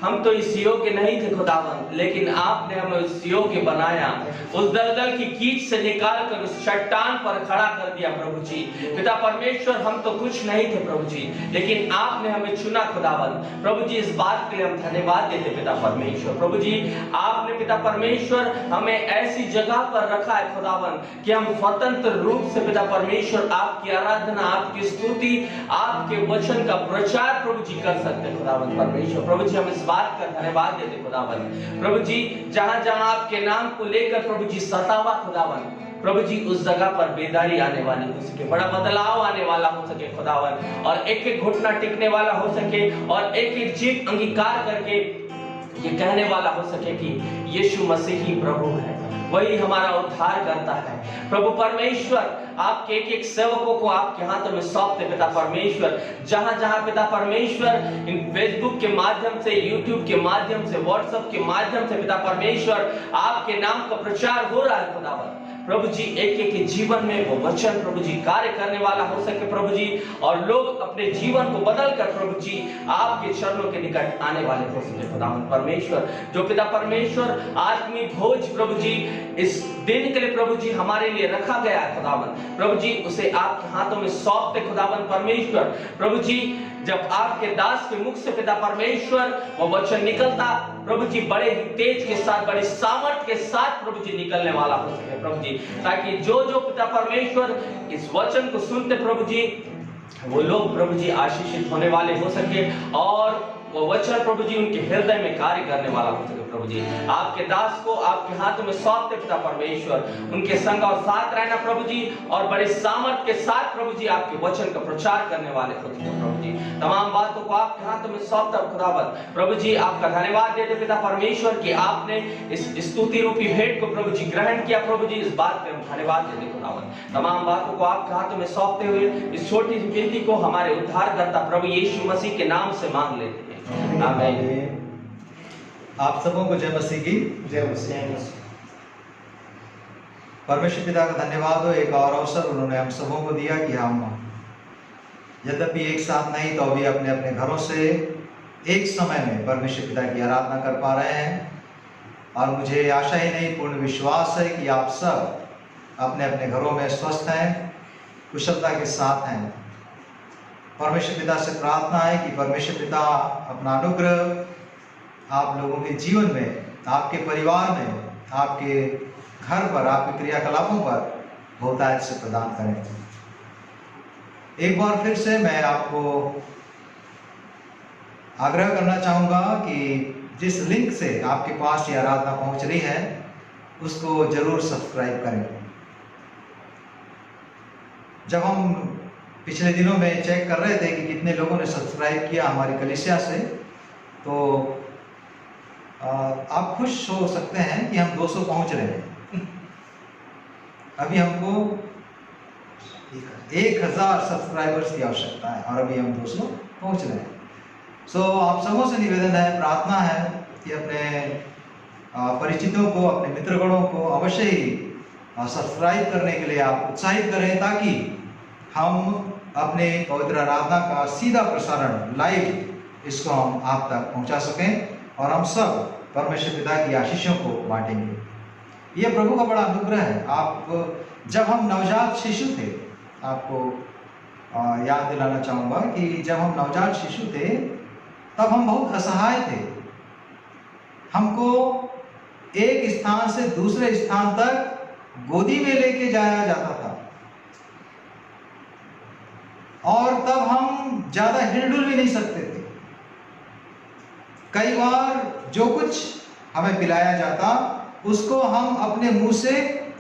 हम तो इस योग्य नहीं थे खुदावन, लेकिन आपने हमें उस योग्य बनाया, उस दलदल की कीच से निकाल कर उस चट्टान पर खड़ा कर दिया प्रभु जी। पिता परमेश्वर हम तो कुछ नहीं थे प्रभु जी, लेकिन आपने हमें चुना खुदावन। प्रभु जी इस बात के लिए हम धन्यवाद देते पिता परमेश्वर। प्रभु जी आपने पिता परमेश्वर हमें ऐसी जगह पर रखा है खुदावन कि हम स्वतंत्र रूप से पिता परमेश्वर आपकी आराधना, आपकी स्तुति, आपके वचन का प्रचार प्रभु जी कर सकते हैं खुदावन परमेश्वर। प्रभु जी हम इस बात का धन्यवाद देते खुदावन। प्रभु जी जहां जहां आपके नाम को लेकर प्रभु जी सतावा खुदावन, प्रभु जी उस जगह पर बेदारी आने वाली हो सके, बड़ा बदलाव आने वाला हो सके खुदावन, और एक एक घुटना टिकने वाला हो सके, और एक एक जीव अंगीकार करके ये कहने वाला हो सके कि यीशु मसीह ही प्रभु है, वही हमारा उद्धार करता है। प्रभु परमेश्वर आपके एक एक सेवकों को आपके हाथों में सौंपते पिता परमेश्वर। जहां जहां पिता परमेश्वर इन फेसबुक के माध्यम से, यूट्यूब के माध्यम से, व्हाट्सएप के माध्यम से पिता परमेश्वर आपके नाम का प्रचार हो रहा है खुदावन, प्रभु जी एक एक के जीवन में वो वचन प्रभु जी कार्य करने वाला हो सके प्रभु जी, और लोग अपने जीवन को बदल कर प्रभु जी आपके चरणों के निकट आने वाले हो सके खुदावन परमेश्वर। जो पिता परमेश्वर आत्मीय भोज प्रभु जी इस दिन के लिए प्रभु जी हमारे लिए रखा गया है खुदावन, प्रभु जी उसे आपके हाथों में सौंपते खुदावन परमेश्वर। प्रभु जी जब आपके दास के मुख से पिता परमेश्वर वो वचन निकलता प्रभु जी बड़े ही तेज के साथ, बड़ी सामर्थ के साथ प्रभु जी निकलने वाला हो सके प्रभु जी, ताकि जो जो पिता परमेश्वर इस वचन को सुनते प्रभु जी वो लोग प्रभु जी आशीषित होने वाले हो सके, और वो वचन प्रभु जी उनके हृदय में कार्य करने वाला हो सके प्रभु जी। आपके दास को आपके हाथों में सौंपते पिता परमेश्वर, उनके संग और साथ रहना प्रभु जी, और बड़े सामर्थ के साथ प्रभु जी आपके वचन का प्रचार करने वाले हो सके प्रभु जी। तमाम बातों को आपके हाथों में सौंपता खुदावत प्रभु जी आपका धन्यवाद देते पिता परमेश्वर कि आपने इस स्तुति रूपी भेंट को प्रभु जी ग्रहण किया प्रभु जी, इस बात पे हम धन्यवाद देते खुदावत। तमाम बातों को आपके हाथों में सौंपते हुए इस छोटी सी विनती को हमारे उद्धारकर्ता प्रभु यीशु मसीह के नाम से मांग लेते हैं, आमीन। आप सबों को जय मसीह की। जय मसीह। परमेश्वर पिता का धन्यवाद हो, एक और अवसर उन्होंने हम सबों को दिया कि हम यद्यपि एक साथ नहीं तो अभी अपने अपने घरों से एक समय में परमेश्वर पिता की आराधना कर पा रहे हैं, और मुझे आशा ही नहीं पूर्ण विश्वास है कि आप सब अपने अपने घरों में स्वस्थ हैं, कुशलता के साथ हैं। परमेश्वर पिता से प्रार्थना है कि परमेश्वर पिता अपना अनुग्रह आप लोगों के जीवन में, आपके परिवार में, आपके घर पर, आपके क्रियाकलापों पर बहुतायत से प्रदान करें। एक बार फिर से मैं आपको आग्रह करना चाहूँगा कि जिस लिंक से आपके पास ये आराधना पहुँच रही है उसको जरूर सब्सक्राइब करें। जब हम पिछले दिनों में चेक कर रहे थे कि कितने लोगों ने सब्सक्राइब किया हमारी कलीसिया से, तो आप खुश हो सकते हैं कि हम 200 पहुंच रहे हैं। अभी हमको 1000 सब्सक्राइबर्स की आवश्यकता है और अभी हम 200 पहुंच रहे हैं। सो आप सबों से निवेदन है, प्रार्थना है कि अपने परिचितों को, अपने मित्रगणों को अवश्य ही सब्सक्राइब करने के लिए आप उत्साहित करें, ताकि हम अपने पवित्र आराधना का सीधा प्रसारण लाइव इसको हम आप तक पहुंचा सकें और हम सब परमेश्वर पिता की आशीषों को बांटेंगे। ये प्रभु का बड़ा अनुग्रह है। आप जब हम नवजात शिशु थे, आपको याद दिलाना चाहूँगा कि जब हम नवजात शिशु थे तब हम बहुत असहाय थे। हमको एक स्थान से दूसरे स्थान तक गोदी में लेके जाया जाता था, और तब हम ज्यादा हिलडुल भी नहीं सकते थे। कई बार जो कुछ हमें पिलाया जाता उसको हम अपने मुंह से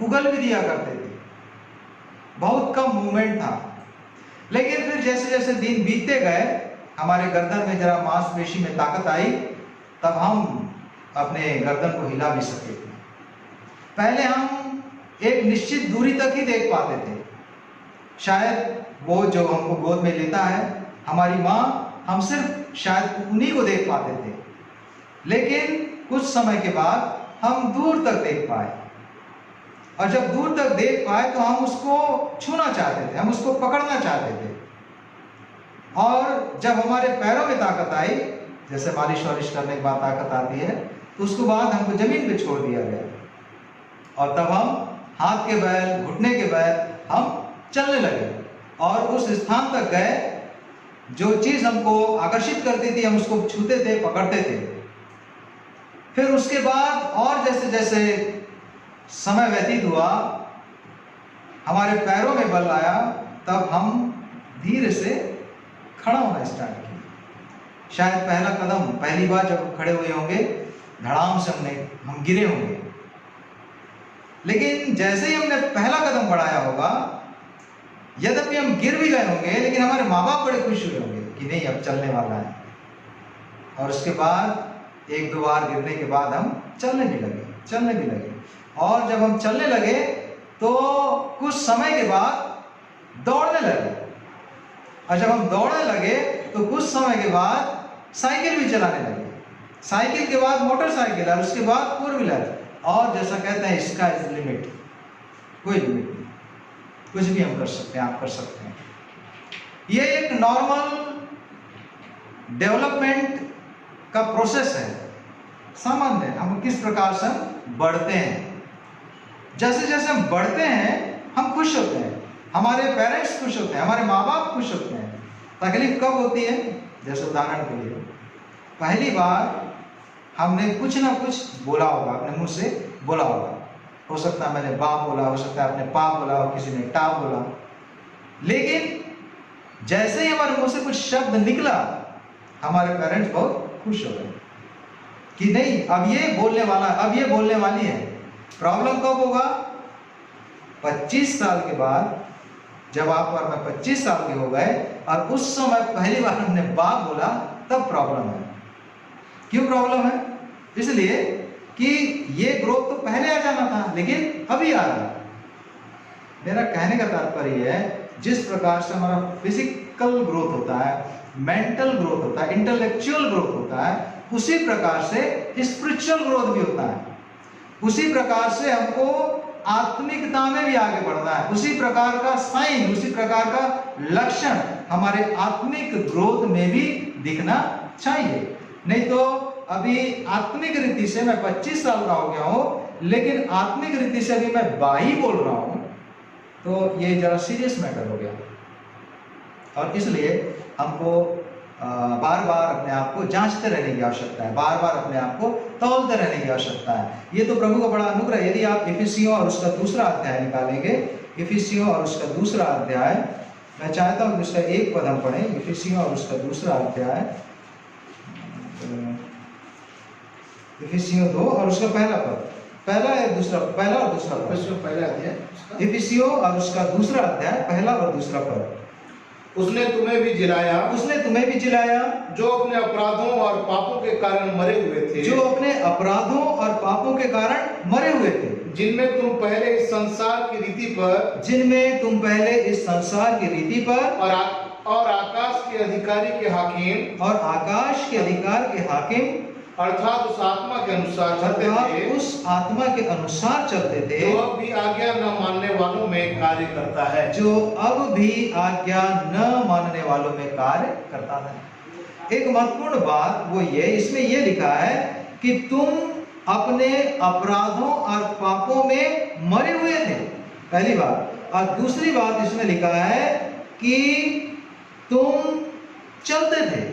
उगल भी दिया करते थे। बहुत कम मूवमेंट था। लेकिन फिर जैसे जैसे दिन बीतते गए, हमारे गर्दन में जरा मांसपेशी में ताकत आई, तब हम अपने गर्दन को हिला भी सकते थे। पहले हम एक निश्चित दूरी तक ही देख पाते थे। शायद वो जो हमको गोद में लेता है, हमारी माँ हम सिर्फ शायद उन्हीं को देख पाते थे, लेकिन कुछ समय के बाद हम दूर तक देख पाए, और जब दूर तक देख पाए तो हम उसको छूना चाहते थे, हम उसको पकड़ना चाहते थे। और जब हमारे पैरों में ताकत आई, जैसे मालिश वालिश करने के बाद ताकत आती है, तो उसके बाद हमको जमीन पे छोड़ दिया गया, और तब हम हाथ के बैल, घुटने के बैल हम चलने लगे और उस स्थान तक गए जो चीज हमको आकर्षित करती थी, हम उसको छूते थे, पकड़ते थे। फिर उसके बाद और जैसे जैसे समय व्यतीत हुआ, हमारे पैरों में बल आया, तब हम धीरे से खड़ा होना स्टार्ट किया। शायद पहला कदम, पहली बार जब खड़े हुए होंगे, धड़ाम से हम गिरे होंगे, लेकिन जैसे ही हमने पहला कदम बढ़ाया होगा, यद्यपि हम गिर भी गए होंगे, लेकिन हमारे माँ बाप बड़े खुश हुए होंगे कि नहीं, अब चलने वाला है। और उसके बाद एक दो बार गिरने के बाद हम चलने भी लगे। और जब हम चलने लगे तो कुछ समय के बाद दौड़ने लगे, और जब हम दौड़ने लगे तो कुछ समय के बाद साइकिल भी चलाने लगे, साइकिल के बाद मोटरसाइकिल, और उसके बाद फोर व्हीलर। और जैसा कहते हैं, इसका इज लिमिट, कोई लिमिट नहीं, कुछ भी हम कर सकते हैं, आप कर सकते हैं। ये एक नॉर्मल डेवलपमेंट का प्रोसेस है, सामान्य। हम किस प्रकार से हम बढ़ते हैं, जैसे जैसे हम बढ़ते हैं हम खुश होते हैं, हमारे पेरेंट्स खुश होते हैं, हमारे माँ बाप खुश होते हैं। तकलीफ कब होती है? जैसे उदाहरण के लिए, पहली बार हमने कुछ ना कुछ बोला होगा, अपने मुंह से बोला होगा, हो सकता है मैंने बाप बोला, हो सकता है आपने पाप बोला, हो किसी ने टा बोला, लेकिन जैसे ही हमारे मुंह से कुछ शब्द निकला, हमारे पेरेंट्स बहुत खुश हो गए कि नहीं, अब ये बोलने वाला, अब ये बोलने वाली है। प्रॉब्लम कब होगा? 25 साल के बाद, जब आप और मैं 25 साल के हो गए और उस समय पहली बार हमने बाप बोला, तब प्रॉब्लम है। क्यों प्रॉब्लम है? इसलिए कि ये ग्रोथ तो पहले आ जाना था, लेकिन अभी आ रहा है। मेरा कहने का तात्पर्य है, जिस प्रकार से हमारा फिजिकल ग्रोथ होता है, मेंटल ग्रोथ होता है, इंटेलेक्चुअल ग्रोथ होता है, उसी प्रकार से स्पिरिचुअल ग्रोथ भी होता है। उसी प्रकार से हमको आत्मिकता में भी आगे बढ़ना है, उसी प्रकार का साइन, उसी प्रकार का लक्षण हमारे आत्मिक ग्रोथ में भी दिखना चाहिए। नहीं तो अभी आत्मिक रीति से मैं 25 साल का हो गया हूं, लेकिन आत्मिक रीति से अभी मैं बाई बोल रहा हूं, तो ये जरा सीरियस मैटर हो गया। और इसलिए हमको बार बार अपने आप को जांचते रहने की आवश्यकता है, बार बार अपने आप को तौलते रहने की आवश्यकता है। ये तो प्रभु का बड़ा अनुग्रह है। यदि आप इफिसियों और उसका दूसरा अध्याय निकालेंगे, इफिसियों और उसका दूसरा अध्याय, मैं चाहता हूं कि उसका एक पद हम पढ़ें। इफिसियों और उसका दूसरा अध्याय, इफिसियों 2 और उसका पहला पद, पहला और दूसरा पद, पहला अध्याय, इफिसियों और उसका दूसरा अध्याय, पहला और दूसरा पद। उसने तुम्हें भी जिलाया, उसने तुम्हें भी जिलाया, जो अपने अपराधों और पापों के कारण मरे हुए थे, जो अपने अपराधों और पापों के कारण मरे हुए थे, जिनमें तुम पहले इस संसार की रीति पर, जिनमें तुम पहले इस संसार की रीति पर और आकाश के अधिकारी के हाकिम, और आकाश के अधिकार के हाकिम, अर्थात उस आत्मा के अनुसार चलते थे, उस आत्मा के अनुसार चलते थे, जो अब भी आज्ञा न मानने वालों में कार्य करता है, जो अब भी आज्ञा न मानने वालों में कार्य करता है। एक महत्वपूर्ण बात वो ये, इसमें ये लिखा है कि तुम अपने अपराधों और पापों में मरे हुए थे, पहली बात। और दूसरी बात इसमें लिखा है कि तुम चलते थे।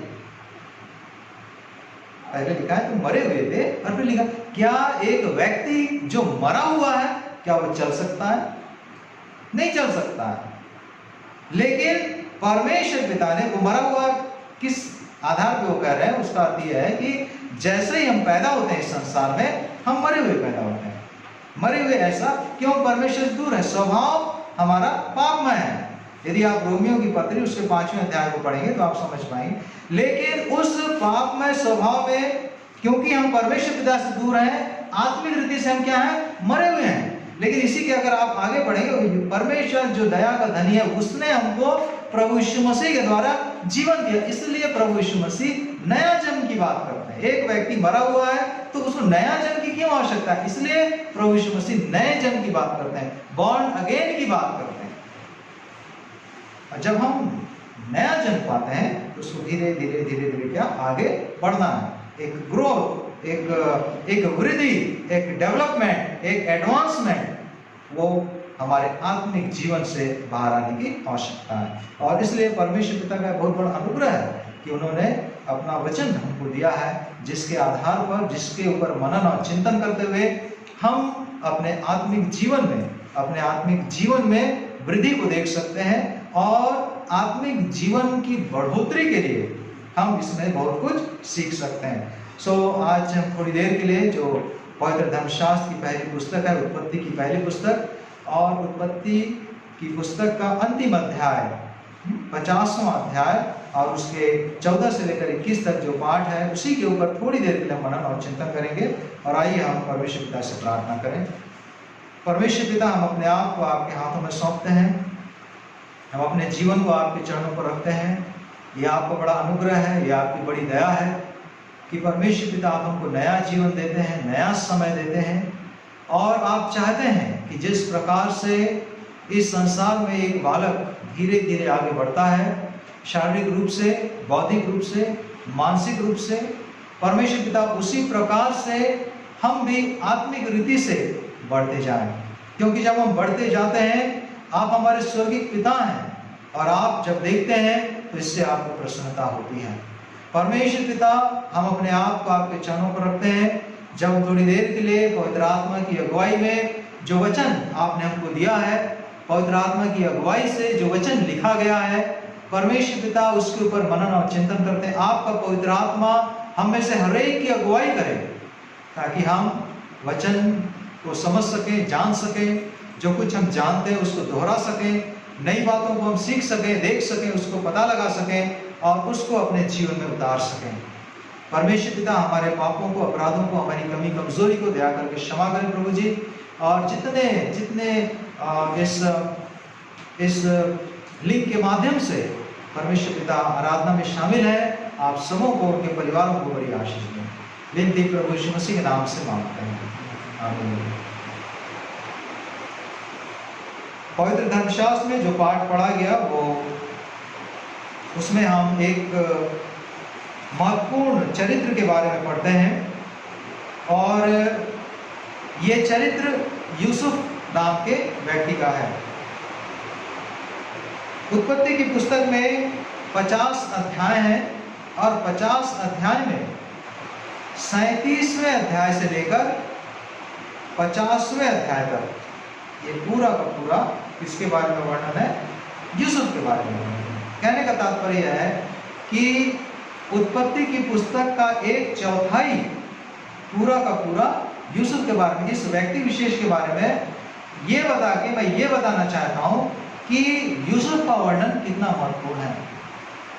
पहले लिखा है तुम मरे हुए थे, और फिर लिखा क्या एक व्यक्ति जो मरा हुआ है, क्या वो चल सकता है? नहीं चल सकता है। लेकिन परमेश्वर पिता ने, वो मरा हुआ किस आधार पे वो कह रहे हैं, उसका अर्थ यह है कि जैसे ही हम पैदा होते हैं इस संसार में, हम मरे हुए पैदा होते हैं। मरे हुए ऐसा क्यों? परमेश्वर से दूर है, स्वभाव हमारा पापमय है। यदि आप रोमियो की पत्री उसके 5वें अध्याय को पढ़ेंगे तो आप समझ पाएंगे। लेकिन उस पापमय स्वभाव में, क्योंकि हम परमेश्वर पिता से दूर हैं, आत्मिक रीति से हम क्या हैं? मरे हुए हैं। लेकिन इसी के अगर आप आगे पढ़ेंगे, परमेश्वर जो दया का धनी है, उसने हमको प्रभु यीशु मसीह के द्वारा जीवन दिया। इसलिए प्रभु यीशु मसीह नया जन्म की बात करते हैं। एक व्यक्ति मरा हुआ है तो उसको नया जन्म की क्यों आवश्यकता है? इसलिए प्रभु यीशु मसीह नए जन्म की बात करते हैं, बॉर्न अगेन की बात करते हैं। और जब हम नया जन्म पाते हैं तो उसको धीरे धीरे धीरे धीरे क्या आगे बढ़ना है, एक ग्रोथ, एक वृद्धि, एक डेवलपमेंट, एक एडवांसमेंट, वो हमारे आत्मिक जीवन से बाहर आने की आवश्यकता है। और इसलिए परमेश्वर पिता का बहुत बड़ा अनुग्रह है कि उन्होंने अपना वचन हमको दिया है, जिसके आधार पर, जिसके ऊपर मनन और चिंतन करते हुए हम अपने आत्मिक जीवन में वृद्धि को देख सकते हैं और आत्मिक जीवन की बढ़ोतरी के लिए हम इसमें बहुत कुछ सीख सकते हैं। आज हम थोड़ी देर के लिए जो पवित्र धर्मशास्त्र की पहली पुस्तक है, उत्पत्ति की पहली पुस्तक, और उत्पत्ति की पुस्तक का अंतिम अध्याय 50वां अध्याय और उसके 14 से लेकर 21 तक जो पाठ है, उसी के ऊपर थोड़ी देर के लिए मनन और चिंतन करेंगे। और आइए हम परमेश्वर पिता से प्रार्थना करें। परमेश्वर पिता, हम अपने आप को आपके हाथों में सौंपते हैं, हम अपने जीवन को आपके चरणों पर रखते हैं। ये आपका बड़ा अनुग्रह है, ये आपकी बड़ी दया है कि परमेश्वर पिता आप हमको नया जीवन देते हैं, नया समय देते हैं, और आप चाहते हैं कि जिस प्रकार से इस संसार में एक बालक धीरे धीरे आगे बढ़ता है, शारीरिक रूप से, बौद्धिक रूप से, मानसिक रूप से, परमेश्वर पिता उसी प्रकार से हम भी आत्मिक रीति से बढ़ते जाएं। क्योंकि जब हम बढ़ते जाते हैं, आप हमारे स्वर्गीय पिता हैं, और आप जब देखते हैं तो इससे आपको प्रसन्नता होती है। परमेश्वर पिता, हम अपने आप को आपके चरणों पर रखते हैं। जब थोड़ी देर के लिए पवित्र आत्मा की अगुवाई में जो वचन आपने हमको दिया है, पवित्र आत्मा की अगुवाई से जो वचन लिखा गया है, परमेश्वर पिता उसके ऊपर मनन और चिंतन करते हैं। आपका पवित्र आत्मा हम में से हर एक की अगुवाई करे, ताकि हम वचन को समझ सकें, जान सकें, जो कुछ हम जानते हैं उसको दोहरा सकें, नई बातों को हम सीख सकें, देख सकें, उसको पता लगा सकें और उसको अपने जीवन में उतार सकें। परमेश्वर पिता, हमारे पापों को, अपराधों को, हमारी कमी कमजोरी को दया करके क्षमा करें प्रभु जी। और जितने इस लिंक के माध्यम से परमेश्वर पिता आराधना में शामिल है, आप सबों को, उनके परिवारों को बड़ी आशीष दें। विनती प्रभु यीशु मसीह के नाम से मांगते हैं, आमीन। पवित्र धर्मशास्त्र में जो पाठ पढ़ा गया, वो उसमें हम एक महत्वपूर्ण चरित्र के बारे में पढ़ते हैं, और ये चरित्र यूसुफ नाम के व्यक्ति का है। उत्पत्ति की पुस्तक में 50 अध्याय हैं, और 50 अध्याय में 37वें अध्याय से लेकर 50वें अध्याय तक ये पूरा का पूरा किसके बारे में वर्णन है? यूसुफ के बारे में वर्णन है। कहने का तात्पर्य है कि उत्पत्ति की पुस्तक का 1/4 पूरा का पूरा यूसुफ के बारे में, इस व्यक्ति विशेष के बारे में ये बता के मैं ये बताना चाहता हूँ कि यूसुफ का वर्णन कितना महत्वपूर्ण है।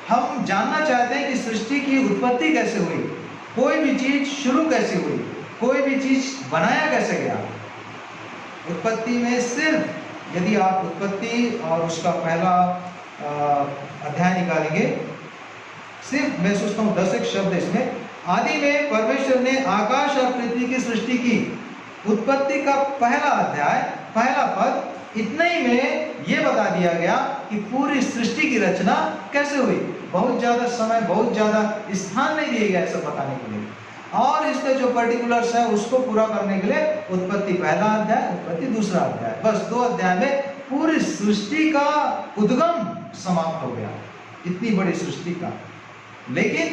हम जानना चाहते हैं कि सृष्टि की उत्पत्ति कैसे हुई, कोई भी चीज शुरू कैसे हुई, कोई भी चीज बनाया कैसे गया। उत्पत्ति में सिर्फ यदि आप उत्पत्ति और उसका पहला अध्याय निकालेंगे, सिर्फ मैं सोचता हूँ 10 एक शब्द इसमें। आदि में परमेश्वर ने आकाश और पृथ्वी की सृष्टि की। उत्पत्ति का पहला अध्याय, पहला पद, इतने ही में ये बता दिया गया कि पूरी सृष्टि की रचना कैसे हुई। बहुत ज्यादा समय, बहुत ज्यादा स्थान नहीं दिए गए सब बताने के लिए, और इसके जो पर्टिकुलर्स है उसको पूरा करने के लिए उत्पत्ति पहला अध्याय, उत्पत्ति दूसरा अध्याय, बस 2 अध्याय में पूरी सृष्टि का उद्गम समाप्त हो गया, इतनी बड़ी सृष्टि का। लेकिन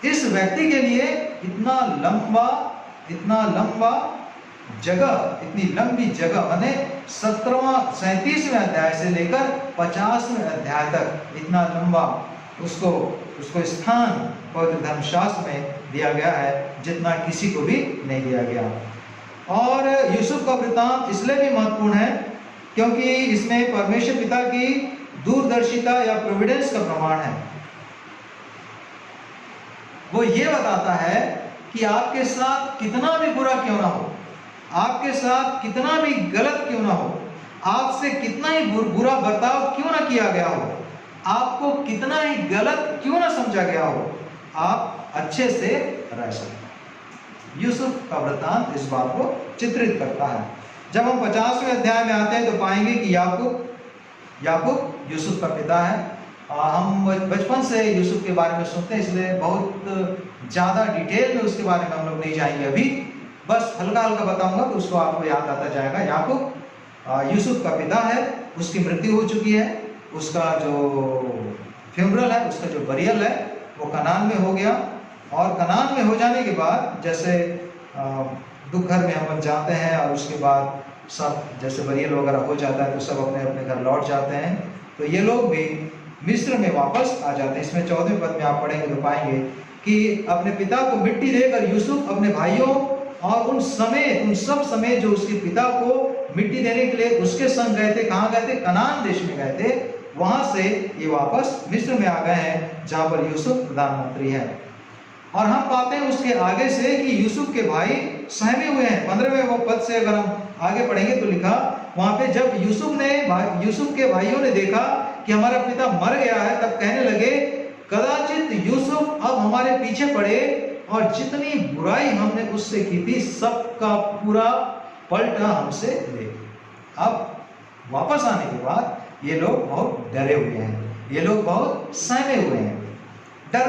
इस व्यक्ति के लिए इतना लंबा जगह, इतनी लंबी जगह, माने 37वें अध्याय से लेकर 50वें अध्याय तक इतना लंबा उसको स्थान पवित्र धर्मशास्त्र में दिया गया है, जितना किसी को भी नहीं दिया गया। और यूसुफ का वृत्तांत इसलिए भी महत्वपूर्ण है क्योंकि इसमें परमेश्वर पिता की दूरदर्शिता या प्रोविडेंस का प्रमाण है। वो ये बताता है कि आपके साथ कितना भी बुरा क्यों ना हो, आपके साथ कितना भी गलत क्यों ना हो, आपसे कितना ही बुरा बर्ताव क्यों ना किया गया हो, आपको कितना ही गलत क्यों ना समझा गया हो, आप अच्छे से रह सकते हैं। यूसुफ का वृत्तांत इस बात को चित्रित करता है। जब हम 50वें अध्याय में आते हैं तो पाएंगे कि याकूब यूसुफ का पिता है। हम बचपन से यूसुफ के बारे में सुनते हैं, इसलिए बहुत ज़्यादा डिटेल में उसके बारे में हम लोग नहीं जाएंगे अभी, बस हल्का हल्का बताऊंगा तो उसको आपको याद आता जाएगा। याकूब यूसुफ का पिता है, उसकी मृत्यु हो चुकी है, उसका जो फ्यूनरल है, उसका जो बरियल है वो कनान में हो गया, और कनान में हो जाने के बाद जैसे दुख घर में हम जाते हैं और उसके बाद सब जैसे बरियल वगैरह हो जाता है तो सब अपने अपने घर लौट जाते हैं, तो ये लोग भी मिस्र में वापस आ जाते हैं। इसमें 14वें पद में आप पढ़ेंगे तो पाएंगे कि अपने पिता को मिट्टी देकर यूसुफ अपने भाइयों और उन सब समय जो उसके पिता को मिट्टी देने के लिए उसके संग गए थे, कहाँ गए थे? कनान देश में गए थे। वहां से ये वापस मिस्र में आ गए हैं जहां पर यूसुफ प्रधानमंत्री है। और हम पाते हैं उसके आगे से कि यूसुफ के भाई सहमे हुए हैं। 15वें पद से अगर हम आगे पढ़ेंगे तो लिखा वहां पे, जब यूसुफ के भाइयों ने देखा कि हमारा पिता मर गया है, तब कहने लगे कदाचित यूसुफ अब हमारे पीछे पड़े और जितनी बुराई हमने उससे की थी सबका पूरा पलटा हमसे ले। अब वापस आने के बाद ये लोग बहुत डरे हुए हैं, ये लोग बहुत सहमे हुए हैं। डर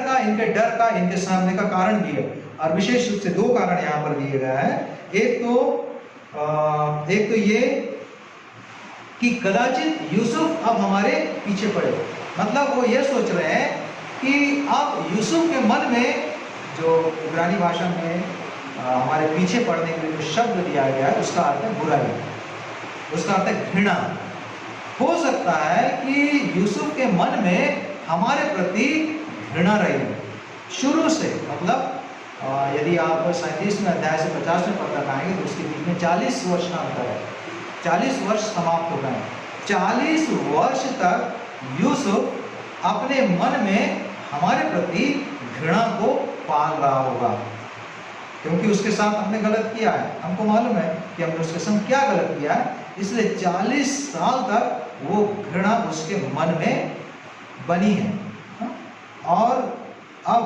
का इनके सामने का कारण भी है, और विशेष रूप से दो कारण यहाँ पर दिए गए हैं। एक तो ये कि कदाचित यूसुफ अब हमारे पीछे पड़े, मतलब वो ये सोच रहे हैं कि अब यूसुफ के मन में जो इब्रानी भाषा में हमारे पीछे पड़ने के लिए जो शब्द दिया गया है उसका अर्थ है बुराई, उसका अर्थ है घृणा। हो सकता है कि यूसुफ के मन में हमारे प्रति घृणा रही शुरू से, मतलब यदि आप 37वें अध्याय से 50वें पद तक आएंगे तो उसके बीच में 40 वर्ष का अंतर है। 40 वर्ष समाप्त हो गए। 40 वर्ष तक यूसुफ अपने मन में हमारे प्रति घृणा को पाल रहा होगा, क्योंकि उसके साथ हमने गलत किया है। हमको मालूम है कि हमने उसके संग क्या गलत किया है, इसलिए 40 साल तक वो घृणा उसके मन में बनी है, और अब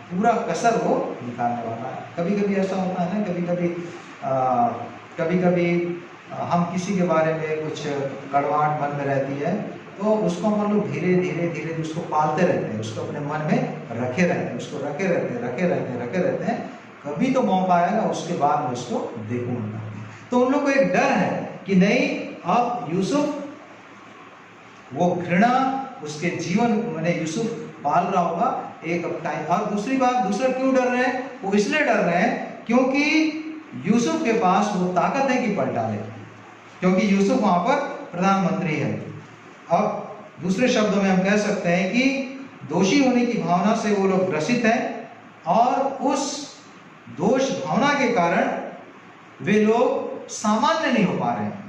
पूरा कसर वो निकालने वाला है। कभी कभी ऐसा होता है ना, कभी कभी हम किसी के बारे में कुछ कड़वाहट मन में रहती है तो उसको हम लोग धीरे धीरे उसको पालते रहते हैं, उसको अपने मन में रखे रहते हैं, उसको रखे रहते हैं। कभी तो मौका आएगा उसके बाद में उसको देखूंगा। तो उन लोग को एक डर है कि नहीं, अब यूसुफ वो घृणा उसके जीवन में यूसुफ पाल रहा होगा एक टाइम। और दूसरा क्यों डर रहे हैं? वो इसलिए डर रहे हैं क्योंकि यूसुफ के पास वो ताकत है कि पलटा ले, क्योंकि यूसुफ वहां पर प्रधानमंत्री है। अब दूसरे शब्दों में हम कह सकते हैं कि दोषी होने की भावना से वो लोग ग्रसित हैं, और उस दोष भावना के कारण वे लोग सामान्य नहीं हो पा रहे हैं।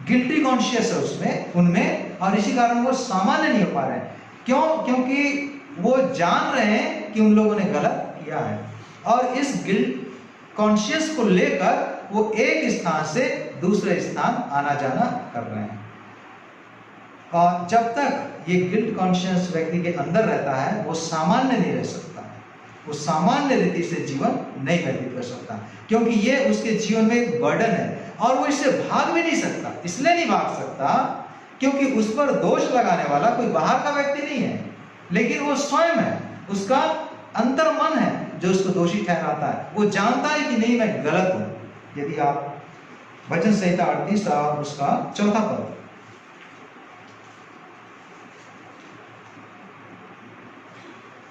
गिल्टी कॉन्शियस है उनमें, और इसी कारण वो सामान्य नहीं हो पा रहे हैं। क्यों? क्योंकि वो जान रहे हैं कि उन लोगों ने गलत किया है, और इस गिल्ट कॉन्शियस को लेकर वो एक स्थान से दूसरे स्थान आना जाना कर रहे हैं। और जब तक ये गिल्ट कॉन्शियस व्यक्ति के अंदर रहता है वो सामान्य नहीं रह सकता है, वो सामान्य रीति से जीवन नहीं व्यतीत कर सकता, क्योंकि ये उसके जीवन में एक बर्डन है और वो इससे भाग भी नहीं सकता। इसलिए नहीं भाग सकता क्योंकि उस पर दोष लगाने वाला कोई बाहर का व्यक्ति नहीं है, लेकिन वो स्वयं है, उसका अंतर्मन है जो उसको दोषी ठहराता है। वो जानता है कि नहीं, मैं गलत हूं। यदि आप वचन संहिता 38 और उसका 4था पद,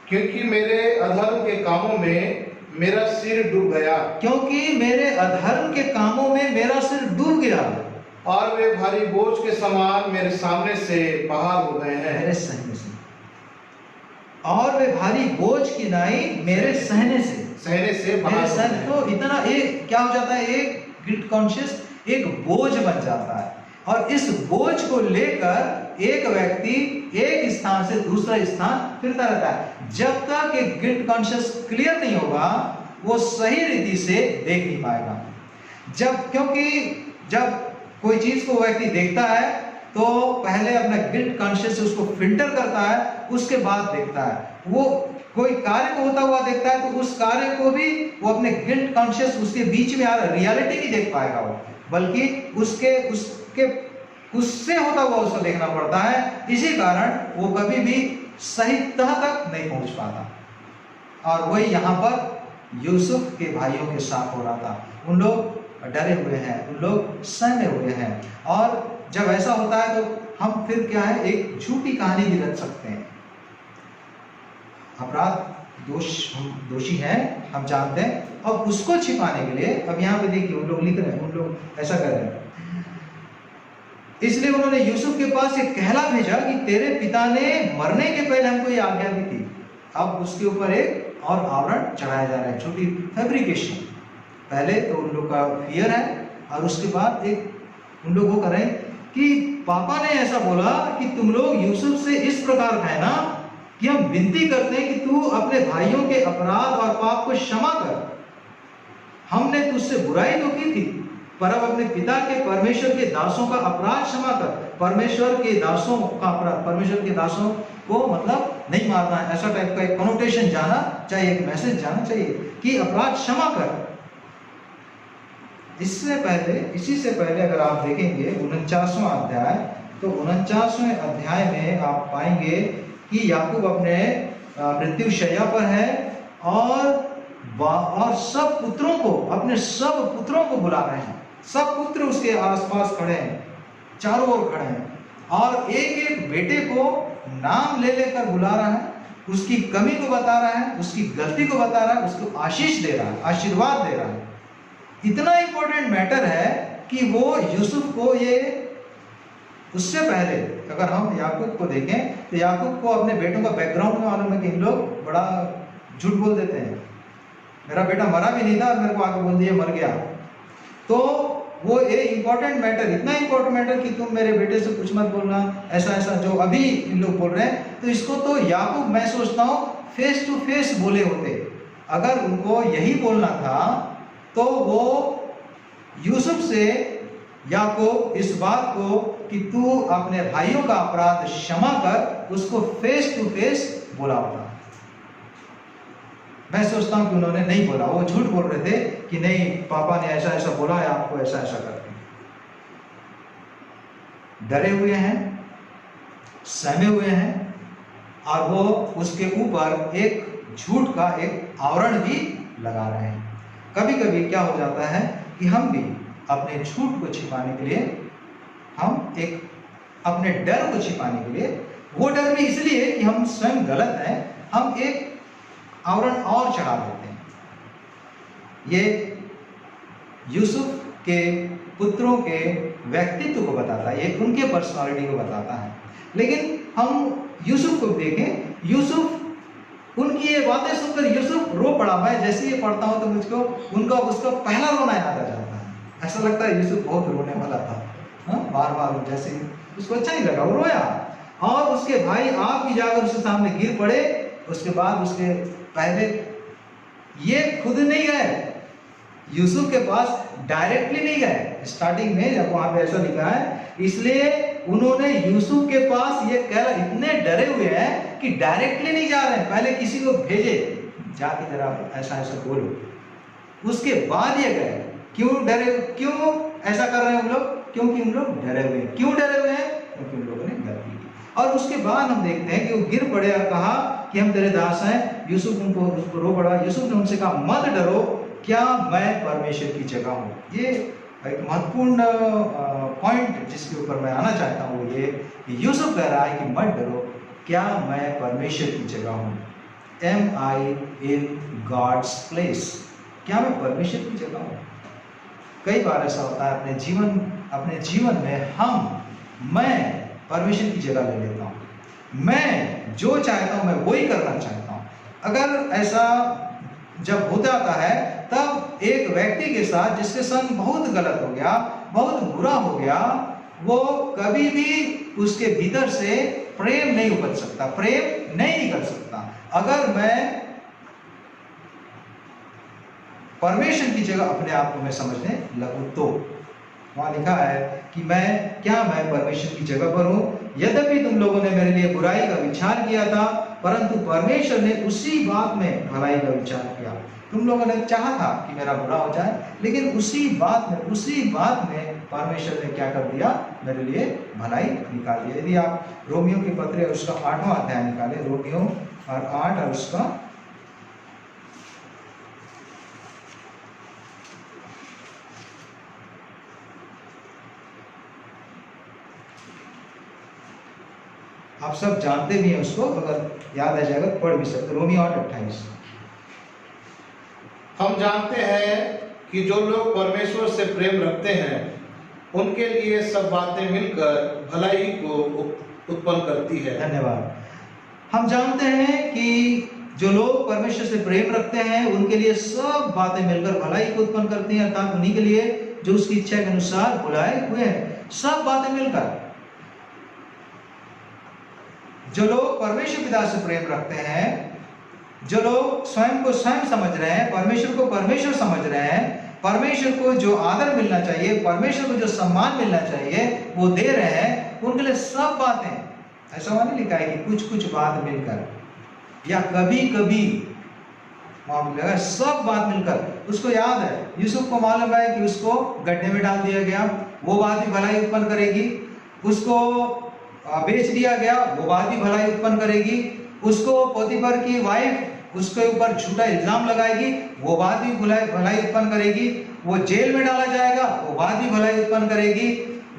क्योंकि मेरे अधर्म के कामों में मेरा सिर डूब गया, क्योंकि मेरे अधर्म के कामों में मेरा सिर डूब गया, और वे भारी बोझ के समान मेरे सामने से बाहर हो गए हैं। मेरे सहने से, और वे भारी बोझ की नाई मेरे सहने से बाहर हो गए हैं। तो इतना एक क्या हो जाता है, एक गिल्ट कॉन्शियस एक बोझ बन जाता है, और इस बोझ को लेकर एक व्यक्ति एक स्थान से दूसरा स्थान फिरता रहता है। जब तक एक गिल्ट कॉन्शियस क्लियर नहीं होगा वो सही रीति से देख नहीं पाएगा। क्योंकि जब कोई चीज को व्यक्ति देखता है तो पहले अपना गिल्ट कॉन्शियस उसको फिल्टर करता है, उसके बाद देखता है। वो कोई कार्य को होता हुआ देखता है तो उस कार्य को भी वो अपने गिल्ट कॉन्शियस उसके बीच में आ रहा, रियलिटी नहीं देख पाएगा वो, बल्कि उससे होता हुआ उसको देखना पड़ता है। इसी कारण वो कभी भी सही तह तक नहीं पहुंच पाता। और वही यहाँ पर यूसुफ के भाइयों के साथ हो रहा था। उन लोग डरे हुए हैं, उन लोग सहमे हुए हैं। और जब ऐसा होता है तो हम फिर क्या है, एक झूठी कहानी भी रच सकते हैं। अपराध हम दोषी हैं, हम जानते हैं, और उसको छिपाने के लिए अब यहाँ पे देखिए उन लोग लिख रहे हैं, उन लोग ऐसा कर रहे हैं। इसलिए उन्होंने यूसुफ के पास एक कहला भेजा कि तेरे पिता ने मरने के पहले हमको ये आज्ञा दी थी। अब उसके ऊपर एक और आवरण चढ़ाया जा रहा है, छोटी फैब्रिकेशन। पहले तो उन लोग का फियर है, और उसके बाद एक उन लोग वो कर रहे हैं कि पापा ने ऐसा बोला कि तुम लोग यूसुफ से इस प्रकार कहना कि हम विनती करते हैं कि तू अपने भाइयों के अपराध और पाप को क्षमा कर। हमने तुझसे बुराई तो की थी, पर अब अपने पिता के परमेश्वर के दासों का अपराध क्षमा कर। परमेश्वर के दासों का अपराध, परमेश्वर के दासों को मतलब नहीं मारना है, ऐसा टाइप का एक कनोटेशन जाना चाहिए, एक मैसेज जाना चाहिए कि अपराध क्षमा कर। इसी से पहले अगर आप देखेंगे 49वां अध्याय, तो 49वें अध्याय में आप पाएंगे कि याकूब अपने मृत्यु शैया पर है और सब पुत्रों को, अपने सब पुत्रों को बुला रहे हैं। सब पुत्र उसके आसपास खड़े हैं, चारों ओर खड़े हैं, और एक एक बेटे को नाम ले लेकर बुला रहा है, उसकी कमी को बता रहा है, उसकी गलती को बता रहा है, उसको आशीष दे रहा है, आशीर्वाद दे रहा है। इतना इंपॉर्टेंट मैटर है कि वो यूसुफ को ये, उससे पहले अगर हम याकूब को देखें तो याकूब को अपने बेटों का बैकग्राउंड में मालूम है कि इन लोग बड़ा झूठ बोल देते हैं। मेरा बेटा मरा भी नहीं था और मेरे को आके बोल दिया मर गया। तो वो ये इंपॉर्टेंट मैटर, इतना इंपॉर्टेंट मैटर कि तुम मेरे बेटे से कुछ मत बोलना, ऐसा ऐसा जो अभी इन लोग बोल रहे हैं, तो इसको तो याकूब मैं सोचता हूँ फेस टू फेस बोले होते। अगर उनको यही बोलना था तो वो यूसुफ से याकूब इस बात को कि तू अपने भाइयों का अपराध क्षमा कर, उसको फेस टू फेस बोला होता। मैं सोचता हूं कि उन्होंने नहीं बोला, वो झूठ बोल रहे थे कि नहीं पापा ने ऐसा ऐसा बोला है, आपको ऐसा ऐसा करके। डरे हुए हैं, सहमे हुए हैं, और वो उसके ऊपर एक झूठ का एक आवरण भी लगा रहे हैं। कभी कभी क्या हो जाता है कि हम भी अपने झूठ को छिपाने के लिए, हम एक अपने डर को छिपाने के लिए, वो डर भी इसलिए कि हम स्वयं गलत हैं, हम एक आवरण और चढ़ा देते हैं। ये यूसुफ के पुत्रों के व्यक्तित्व को बताता है, ये उनके पर्सनालिटी को बताता है। लेकिन हम यूसुफ को देखें, यूसुफ उनकी ये बातें सुनकर यूसुफ रो पड़ा। मैं जैसे ये पढ़ता हूं तो मुझको उसका पहला रोना याद आ जाता है। ऐसा लगता है यूसुफ बहुत रोने वाला था, बार बार जैसे उसको अच्छा नहीं लगा, वो रोया। और उसके भाई आप भी जाकर उसके सामने गिर पड़े। उसके बाद उसके पहले ये खुद नहीं गए यूसुफ के पास, डायरेक्टली नहीं गए। स्टार्टिंग में जब वहां पे ऐसा लिखा है, इसलिए उन्होंने यूसुफ के पास ये कह, इतने डरे हुए हैं कि डायरेक्टली नहीं जा रहे हैं, पहले किसी को भेजे जाके जरा ऐसा ऐसा बोलो, उसके बाद ये गए। क्यों डरे, क्यों ऐसा कर रहे हैं उन लोग? क्योंकि उन लोग डरे हुए हैं। क्यों डरे हुए हैं? क्योंकि उन लोगों ने गलती की। और उसके बाद हम देखते हैं कि वो गिर पड़े और कहा कि हम तेरे दास हैं। यूसुफ उसको रो पड़ा। यूसुफ ने उनसे कहा मत डरो, क्या मैं परमेश्वर की जगह हूँ। ये एक महत्वपूर्ण पॉइंट जिसके ऊपर मैं आना चाहता हूँ, ये कि यूसुफ कह रहा है कि मत डरो, क्या मैं परमेश्वर की जगह हूँ। Am I in God's place, क्या मैं परमेश्वर की जगह हूँ। कई बार ऐसा होता है अपने जीवन में मैं परमेश्वर की जगह ले लेता हूँ। मैं जो चाहता हूँ मैं वही करना चाहता हूँ। अगर ऐसा जब हो जाता है तब एक व्यक्ति के साथ जिसके संग बहुत गलत हो गया, बहुत बुरा हो गया, वो कभी भी उसके भीतर से प्रेम नहीं उपज सकता, प्रेम नहीं निकल सकता। अगर मैं परमेश्वर की जगह अपने आप को मैं समझने लगूं तो वहाँ लिखा है कि मैं परमेश्वर की जगह पर हूँ। यद्यपि तुम लोगों ने मेरे लिए बुराई का विचार किया था, परंतु परमेश्वर ने उसी बात में भलाई का विचार किया। तुम लोगों ने चाहा था कि मेरा बुरा हो जाए, लेकिन उसी बात में परमेश्वर ने क्या कर दिया, मेरे लिए भलाई निकाल दिया। यदि आप रोमियो के पत्र उसका 8वां अध्याय निकाले, रोमियो और 8 और उसका 8 आप सब जानते भी हैं उसको, अगर याद आ जाएगा तो पढ़ भी सकते। रोमियो 8:28। हम जानते हैं कि जो लोग परमेश्वर से प्रेम रखते हैं उनके लिए सब बातें मिलकर भलाई को उत्पन्न करती है। धन्यवाद। हम जानते हैं कि जो लोग परमेश्वर से प्रेम रखते हैं उनके लिए सब बातें मिलकर भलाई को उत्पन्न करती हैं, अर्थात उन्हीं के लिए जो उसकी इच्छा के अनुसार बुलाए हुए हैं। सब बातें मिलकर, जो लोग परमेश्वर पिता से प्रेम रखते हैं, जो लोग स्वयं को स्वयं समझ रहे हैं, परमेश्वर को परमेश्वर समझ रहे हैं, परमेश्वर को जो आदर मिलना चाहिए, परमेश्वर को जो सम्मान मिलना चाहिए वो दे रहे हैं, उनके लिए सब बातें, ऐसा नहीं लिखा है कि कुछ बात मिलकर या कभी कभी मामला, सब बात मिलकर। उसको याद है, यूसुफ को मालूम है कि उसको गड्ढे में डाल दिया गया, वो बात भी भलाई उत्पन्न करेगी। उसको बेच दिया गया, वो बात भी भलाई उत्पन्न करेगी। उसको पोतीफर की वाइफ उसके ऊपर झूठा इल्जाम लगाएगी, वो बात भी भलाई उत्पन्न करेगी। वो जेल में डाला जाएगा, वो बात भी भलाई उत्पन्न करेगी।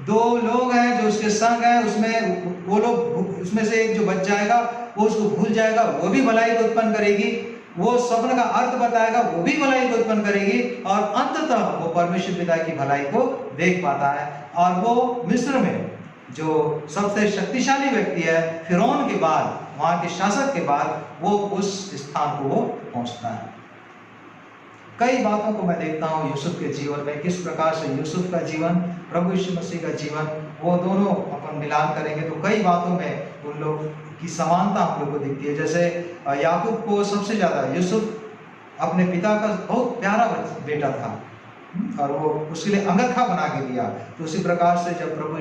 2 लोग हैं जो उसके संग हैं, उसमें वो लोग, उसमें से एक जो बच जाएगा वो उसको भूल जाएगा, वो भी भलाई को उत्पन्न करेगी। वो स्वप्न का अर्थ बताएगा, वो भी भलाई को उत्पन्न करेगी। और अंततः वो परमेश्वर पिता की भलाई को देख पाता है। और वो मिस्र में जो सबसे शक्तिशाली व्यक्ति है, फिरौन के बाद, वहां के शासक के बाद, वो उस स्थान को वो पहुंचता है। कई बातों को मैं देखता हूँ यूसुफ के जीवन में, किस प्रकार से यूसुफ का जीवन, प्रभु यीशु मसीह का जीवन, वो दोनों अपन मिलान करेंगे तो कई बातों में उन लोग की समानता हम लोग को दिखती है। जैसे याकूब को सबसे ज्यादा यूसुफ अपने पिता का बहुत प्यारा बेटा था और वो उसके लिए अंगरखा बना के दिया। तो उसी प्रकार से जब प्रभु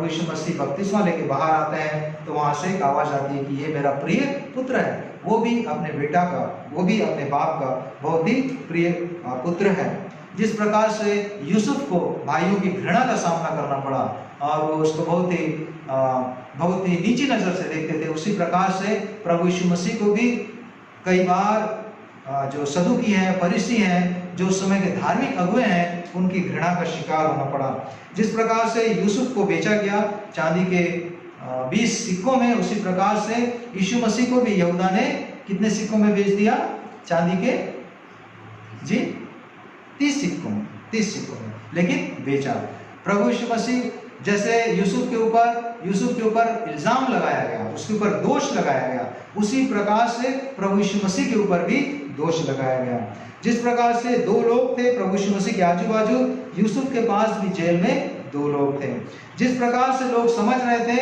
यीशु मसीह बपतिस्मा लेके बाहर आते हैं तो वहां से एक आवाज आती है कि ये मेरा प्रिय पुत्र है। वो भी अपने बेटा का, वो भी अपने बाप का बहुत ही प्रिय पुत्र है। जिस प्रकार से यूसुफ को भाइयों की घृणा का सामना करना पड़ा और वो उसको बहुत ही नीची नजर से देखते थे, उसी प्रकार से प्रभु यीशु मसीह को भी कई बार जो सदुकी हैं, फरीसी हैं, जो उस समय के धार्मिक अगुए हैं, उनकी घृणा का शिकार होना पड़ा। जिस प्रकार से यूसुफ को बेचा गया चांदी के 20 सिक्कों में, उसी प्रकार से यीशु मसीह को भी यहूदा ने कितने सिक्कों में बेच दिया? चांदी के 30 सिक्कों में, लेकिन बेचा। प्रभु यीशु मसीह जैसे यूसुफ के ऊपर इल्जाम लगाया गया, उसके ऊपर दोष लगाया गया, उसी प्रकार से प्रभु यीशु मसीह के ऊपर भी दोष लगाया गया। जिस प्रकार से 2 लोग थे प्रभु यीशु मसीह के आजू बाजू, यूसुफ के पास भी जेल में 2 लोग थे। जिस प्रकार से लोग समझ रहे थे,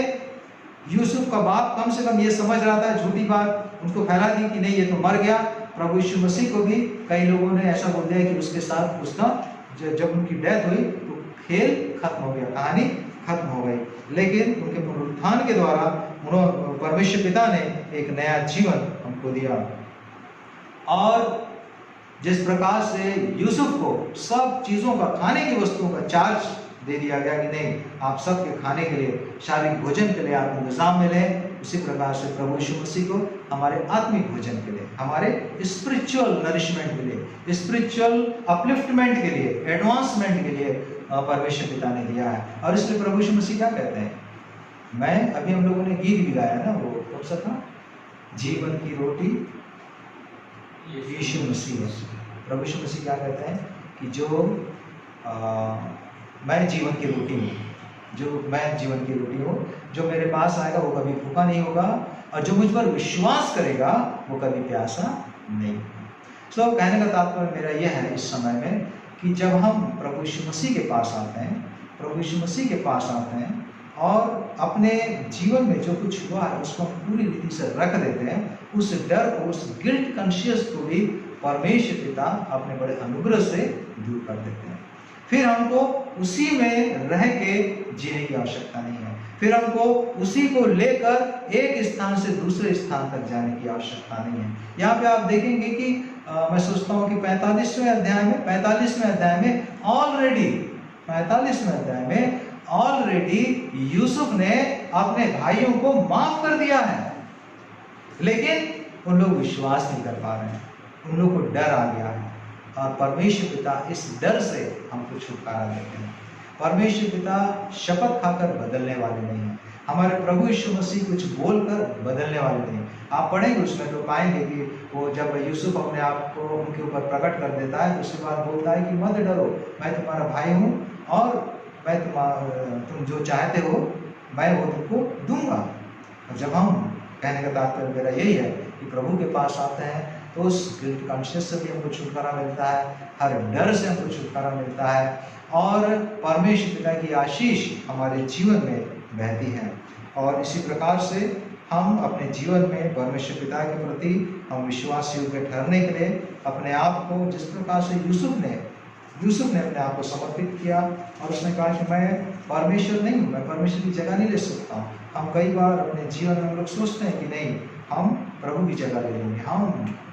यूसुफ का बाप कम से कम ये समझ रहा था, झूठी बात उनको फैला दी कि नहीं ये तो मर गया। प्रभु यीशु मसीह को भी कई लोगों ने ऐसा बोल दिया कि उसके साथ उसका जब उनकी डेथ हुई तो खेल खत्म हो गया, कहानी खत्म हो गई। लेकिन उनके पुनरुत्थान के द्वारा परमेश्वर पिता ने एक नया जीवन हमको दिया। और जिस प्रकार से यूसुफ को सब चीजों का, खाने की वस्तुओं का चार्ज दे दिया गया कि नहीं आप सबके खाने के लिए, शारीरिक भोजन के लिए आपको निजाम मिले, उसी प्रकार से प्रभु यीशु मसीह को हमारे आत्मिक भोजन के लिए, हमारे स्पिरिचुअल नरिशमेंट के लिए, स्पिरिचुअल अपलिफ्टमेंट के लिए, एडवांसमेंट के लिए परमेश्वर पिता ने दिया है। और इसलिए प्रभु यीशु मसीह क्या कहते हैं? मैं अभी हम लोगों ने गीत भी गाया ना, वो कब सा था? जीवन की रोटी यीशु मसीह है। प्रभु यीशु मसीह क्या कहते हैं कि जो मैं जीवन की रोटी हूँ, जो मेरे पास आएगा वो कभी भूखा नहीं होगा, और जो मुझ पर विश्वास करेगा वो कभी प्यासा नहीं होगा। तो कहने का तात्पर्य मेरा यह है इस समय में कि जब हम प्रभु यीशु मसीह के पास आते हैं, और अपने जीवन में जो कुछ हुआ है उसको हम पूरी रीति से रख देते हैं, उस डर को, उस गिल्ट कॉन्शियस को भी परमेश्वर पिता अपने बड़े अनुग्रह से दूर कर देते हैं। फिर हमको उसी में रह के जीने की आवश्यकता नहीं है, फिर हमको उसी को लेकर एक स्थान से दूसरे स्थान तक जाने की आवश्यकता नहीं है। यहाँ पे आप देखेंगे कि मैं सोचता हूँ कि 45वें अध्याय में ऑलरेडी यूसुफ ने अपने भाइयों को माफ कर दिया है, लेकिन उन लोग विश्वास नहीं कर पा रहे हैं, उन लोग को डर आ गया है। और परमेश्वर पिता इस डर से हमको छुटकारा देते हैं। परमेश्वर पिता शपथ खाकर बदलने वाले नहीं हैं, हमारे प्रभु यीशु मसीह कुछ बोलकर बदलने वाले नहीं। आप पढ़ेंगे उसमें तो पाएंगे कि वो जब यूसुफ अपने आप को उनके ऊपर प्रकट कर देता है तो उसके बाद बोलता है कि मत डरो, मैं तुम्हारा भाई हूँ और मैं तुम जो चाहते हो मैं वो तुमको दूंगा। और जब हम कहने का तात्पर्य मेरा यही है कि प्रभु के पास आते हैं तो उस गिल्ट कॉन्शियस से भी हमको छुटकारा मिलता है, हर डर से हमको छुटकारा मिलता है और परमेश्वर पिता की आशीष हमारे जीवन में बहती है। और इसी प्रकार से हम अपने जीवन में परमेश्वर पिता के प्रति हम विश्वास योग्य ठहरने के लिए अपने आप को, जिस प्रकार से यूसुफ ने अपने आप को समर्पित किया और उसने कहा कि मैं परमेश्वर नहीं हूँ, मैं परमेश्वर की जगह नहीं ले सकता। हम कई बार अपने जीवन में हम लोग सोचते हैं कि नहीं हम प्रभु की जगह ले लेंगे,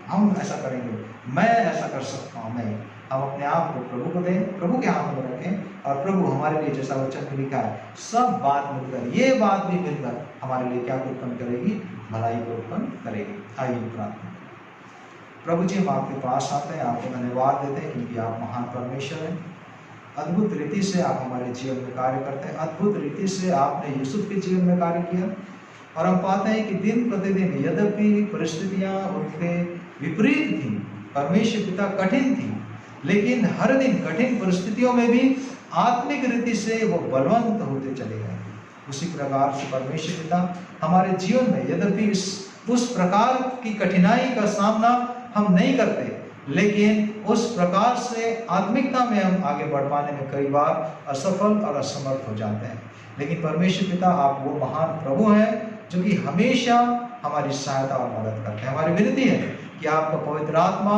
हम ऐसा करेंगे, मैं ऐसा कर सकता हूँ। नहीं, हम अपने आप को प्रभु को दें, प्रभु के हाथ में रखें और प्रभु हमारे लिए, जैसा वचन में लिखा है, सब बात मिलकर, ये बात भी मिलकर हमारे लिए क्या उत्पन्न करेगी? भलाई को उत्पन्न करेगी। आइए प्रार्थना। प्रभु जी, हम आपके पास आते हैं, आपको धन्यवाद देते हैं क्योंकि आप महान परमेश्वर हैं। अद्भुत रीति से आप हमारे जीवन में कार्य करते हैं, अद्भुत रीति से आपने यूसुफ के जीवन में कार्य किया और हम पाते हैं कि दिन प्रतिदिन यद्यपि परिस्थितियां उनके विपरीत थी, परमेश्वर पिता कठिन थी, लेकिन हर दिन कठिन परिस्थितियों में भी आत्मिक रीति से वो बलवंत होते चले गए। उसी प्रकार से परमेश्वर पिता हमारे जीवन में यद्यपि उस प्रकार की कठिनाई का सामना हम नहीं करते, लेकिन उस प्रकार से आत्मिकता में हम आगे बढ़ पाने में कई बार असफल और असमर्थ हो जाते हैं। लेकिन परमेश्वर पिता आप वो महान प्रभु हैं जो कि हमेशा हमारी सहायता और मदद करते हैं। हमारी विनती है कि आपका पवित्र आत्मा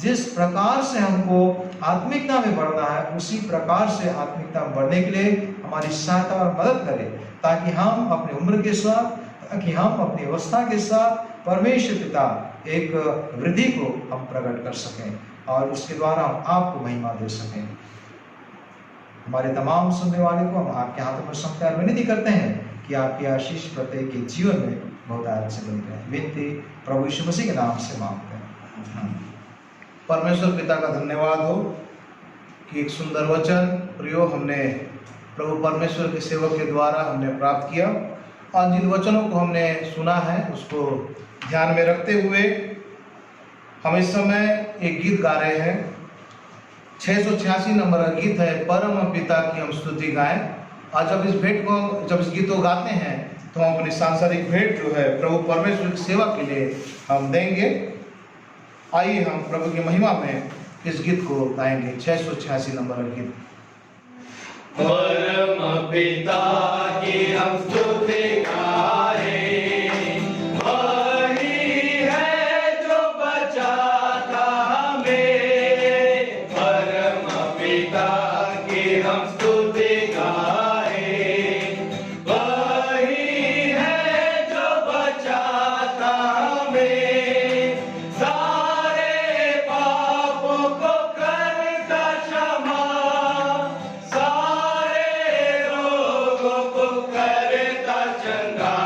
जिस प्रकार से हमको आत्मिकता में बढ़ना है, उसी प्रकार से आत्मिकता में बढ़ने के लिए हमारी सहायता और मदद करें, ताकि हम अपनी उम्र के साथ, ताकि हम अपनी अवस्था के साथ परमेश्वर पिता एक वृद्धि को हम प्रकट कर सकें और उसके द्वारा हम आपको महिमा दे सकें। हमारे तमाम सुनने वाले को हम आपके हाथों में सौंपते हैं, विनती करते हैं कि आपकी आशीष प्रत्येक के जीवन में बहुत आदर से बनी रहे। विनती प्रभु यीशु मसीह के नाम से मांगते हैं। परमेश्वर पिता का धन्यवाद हो कि एक सुंदर वचन प्रियो हमने प्रभु परमेश्वर के सेवक के द्वारा हमने प्राप्त किया और जिन वचनों को हमने सुना है उसको ध्यान में रखते हुए हम इस समय एक गीत गा रहे हैं। 686 नंबर का गीत है, परम पिता की हम स्तुति गाएं। और जब इस गीत को गाते हैं तो हम अपनी सांसारिक भेंट जो है प्रभु परमेश्वर की सेवा के लिए हम देंगे। आइए हम प्रभु की महिमा में इस गीत को गाएंगे। 686 नंबर का गीत। परम पिता की हम स्तुति गाएं, चंगा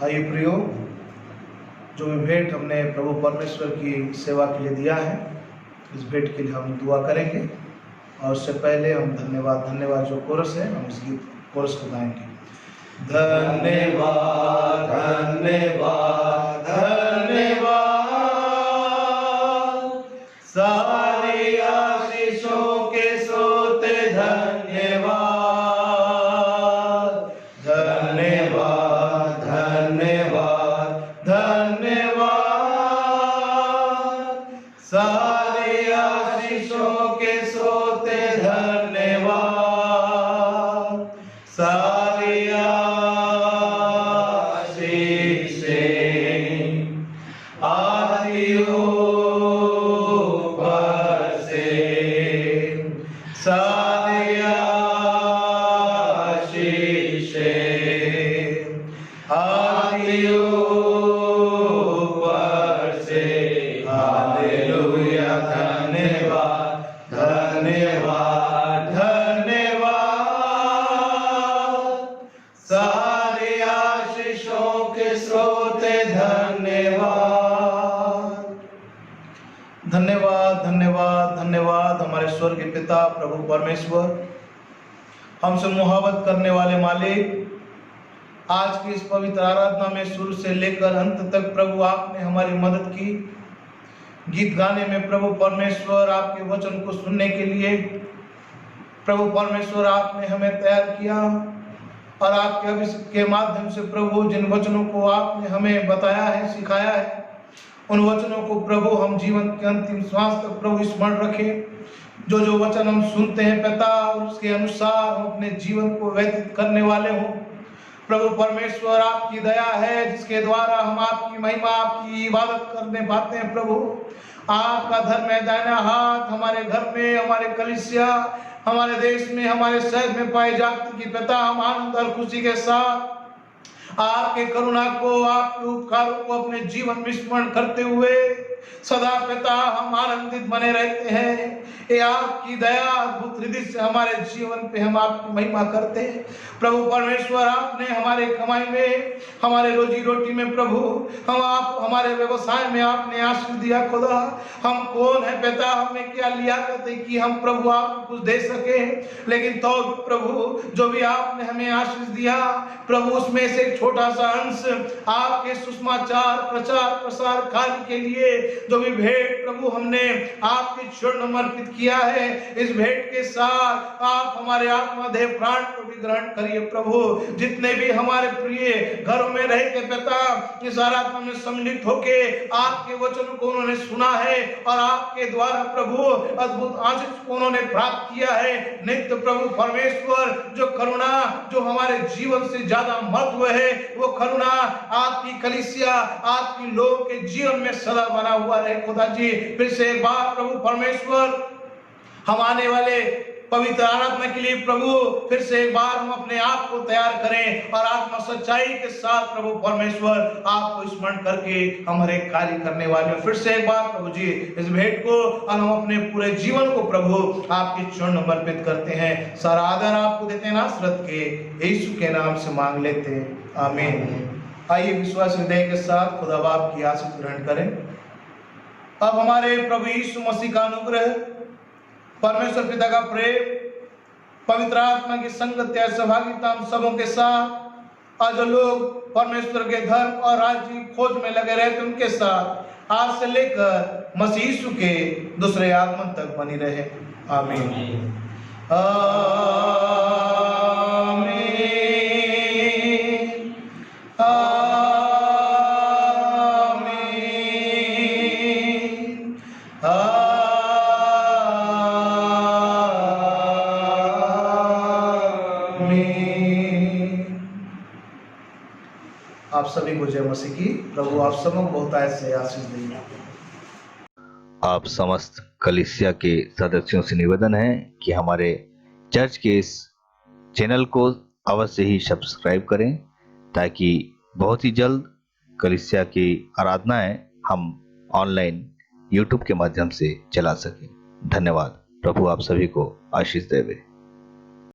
आइए प्रियो, जो भेंट हमने प्रभु परमेश्वर की सेवा के लिए दिया है, इस भेंट के लिए हम दुआ करेंगे। और उससे पहले हम धन्यवाद जो कोरस है, हम इस गीत कोरस को गाएंगे। धन्यवाद धन्यवाद धन्यवाद, सारी आशीषों के सोते धन्यवाद धन्यवाद धन्यवाद धन्यवाद, सारी आशीषों के सोते धन्यवाद, सारी आशीषें ऊपर से, सारी आशीषें आती ऊपर से। हालेलुया, धन्यवाद धन्यवाद धन्यवाद, सारी आशीषों के स्रोते धन्यवाद। धन्यवाद धन्यवाद धन्यवाद हमारे स्वर्गीय पिता प्रभु परमेश्वर, हमसे मोहब्बत करने वाले मालिक, आज की इस पवित्र आराधना में शुरू से लेकर अंत तक प्रभु आपने हमारी मदद की। गीत गाने में प्रभु परमेश्वर आपके वचन को सुनने के लिए प्रभु परमेश्वर आपने हमें तैयार किया, और आपके अभिषेक के माध्यम से प्रभु जिन वचनों को आपने हमें बताया है, सिखाया है, उन वचनों को प्रभु हम जीवन के अंतिम श्वास तक प्रभु स्मरण रखें। जो वचन हम सुनते हैं पिता, उसके अनुसार हम अपने जीवन को व्यतीत करने वाले हों। प्रभु परमेश्वर आपकी दया है जिसके द्वारा हम आपकी महिमा, आपकी इबादत करने पाते हैं। प्रभु आपका धर्म है दाहिना हाथ हमारे घर में, हमारे कलीसिया, हमारे देश में, हमारे शहर में पाए जाते कि पिता हम आनंद और खुशी के साथ आपके करुणा को, आपके उपकारों को अपने जीवन में स्मरण करते हुए सदा पिता हम आनंदित बने रहते हैं। ये आपकी दया अद्भुत हृदय से हमारे जीवन पे हम आपकी महिमा करते हैं। प्रभु परमेश्वर आपने हमारे कमाई में, हमारे रोजी रोटी में प्रभु हमारे व्यवसाय में आपने आशीष दिया। खुदा हम कौन है पिता, हमें क्या लिया करते कि हम प्रभु आपको कुछ दे सके, लेकिन तो प्रभु जो भी आपने हमें आशीष दिया प्रभु उसमें से एक छोटा सा अंश आपके सुसमाचार प्रचार प्रसार कार्य के लिए जो भी भेंट प्रभु हमने आपके चरणों में अर्पित किया है, इस भेंट के साथ आप हमारे आत्मा देह प्राण को भी ग्रहण करिए। प्रभु जितने भी हमारे प्रिय घरों में रह के पिता इस आराधना में सम्मिलित होके आपके वचन को उन्होंने सुना है और आपके द्वारा प्रभु अद्भुत आशीष को उन्होंने प्राप्त किया है। नित्य प्रभु परमेश्वर जो करुणा जो हमारे जीवन से ज्यादा महत्व है, वो करुणा आपकी कलीसिया आपकी लोगों के जीवन में सदा बना हुआ रहे। खुदा जी फिर से एक बार प्रभु परमेश्वर हम आने वाले पवित्र आराधना के लिए प्रभु फिर से एक बार हम अपने आप को तैयार करें और आत्मा सच्चाई के साथ प्रभु परमेश्वर आपको स्मरण करके हमारे कार्य करने वाले फिर से एक बार प्रभु जी इस भेंट को और हम अपने पूरे जीवन को प्रभु आपके चरणों में अर्पित करते हैं। सारा आदर आपको देते हैं नासरत के यीशु के नाम से मांग लेते हैं, आमीन। आइए विश्वास हृदय के साथ खुदा बाप की आशीष ग्रहण करें। अब हमारे प्रभु यीशु मसीह का अनुग्रह, परमेश्वर पिता का प्रेम, पवित्र आत्मा की संगत या सहभागिता हम सबों के साथ आज जो लोग परमेश्वर के धर्म और राज्य की खोज में लगे रहते उनके साथ आज से लेकर मसीह यीशु के दूसरे आगमन तक बनी रहे, आमीन। आप सभी को जय मसीह की। प्रभु आप सबों को बहुत से आशीष दें। आप समस्त कलीसिया के सदस्यों से निवेदन है कि हमारे चर्च के इस चैनल को अवश्य ही सब्सक्राइब करें ताकि बहुत ही जल्द कलीसिया की आराधनाएं हम ऑनलाइन यूट्यूब के माध्यम से चला सकें। धन्यवाद। प्रभु आप सभी को आशीष देवे।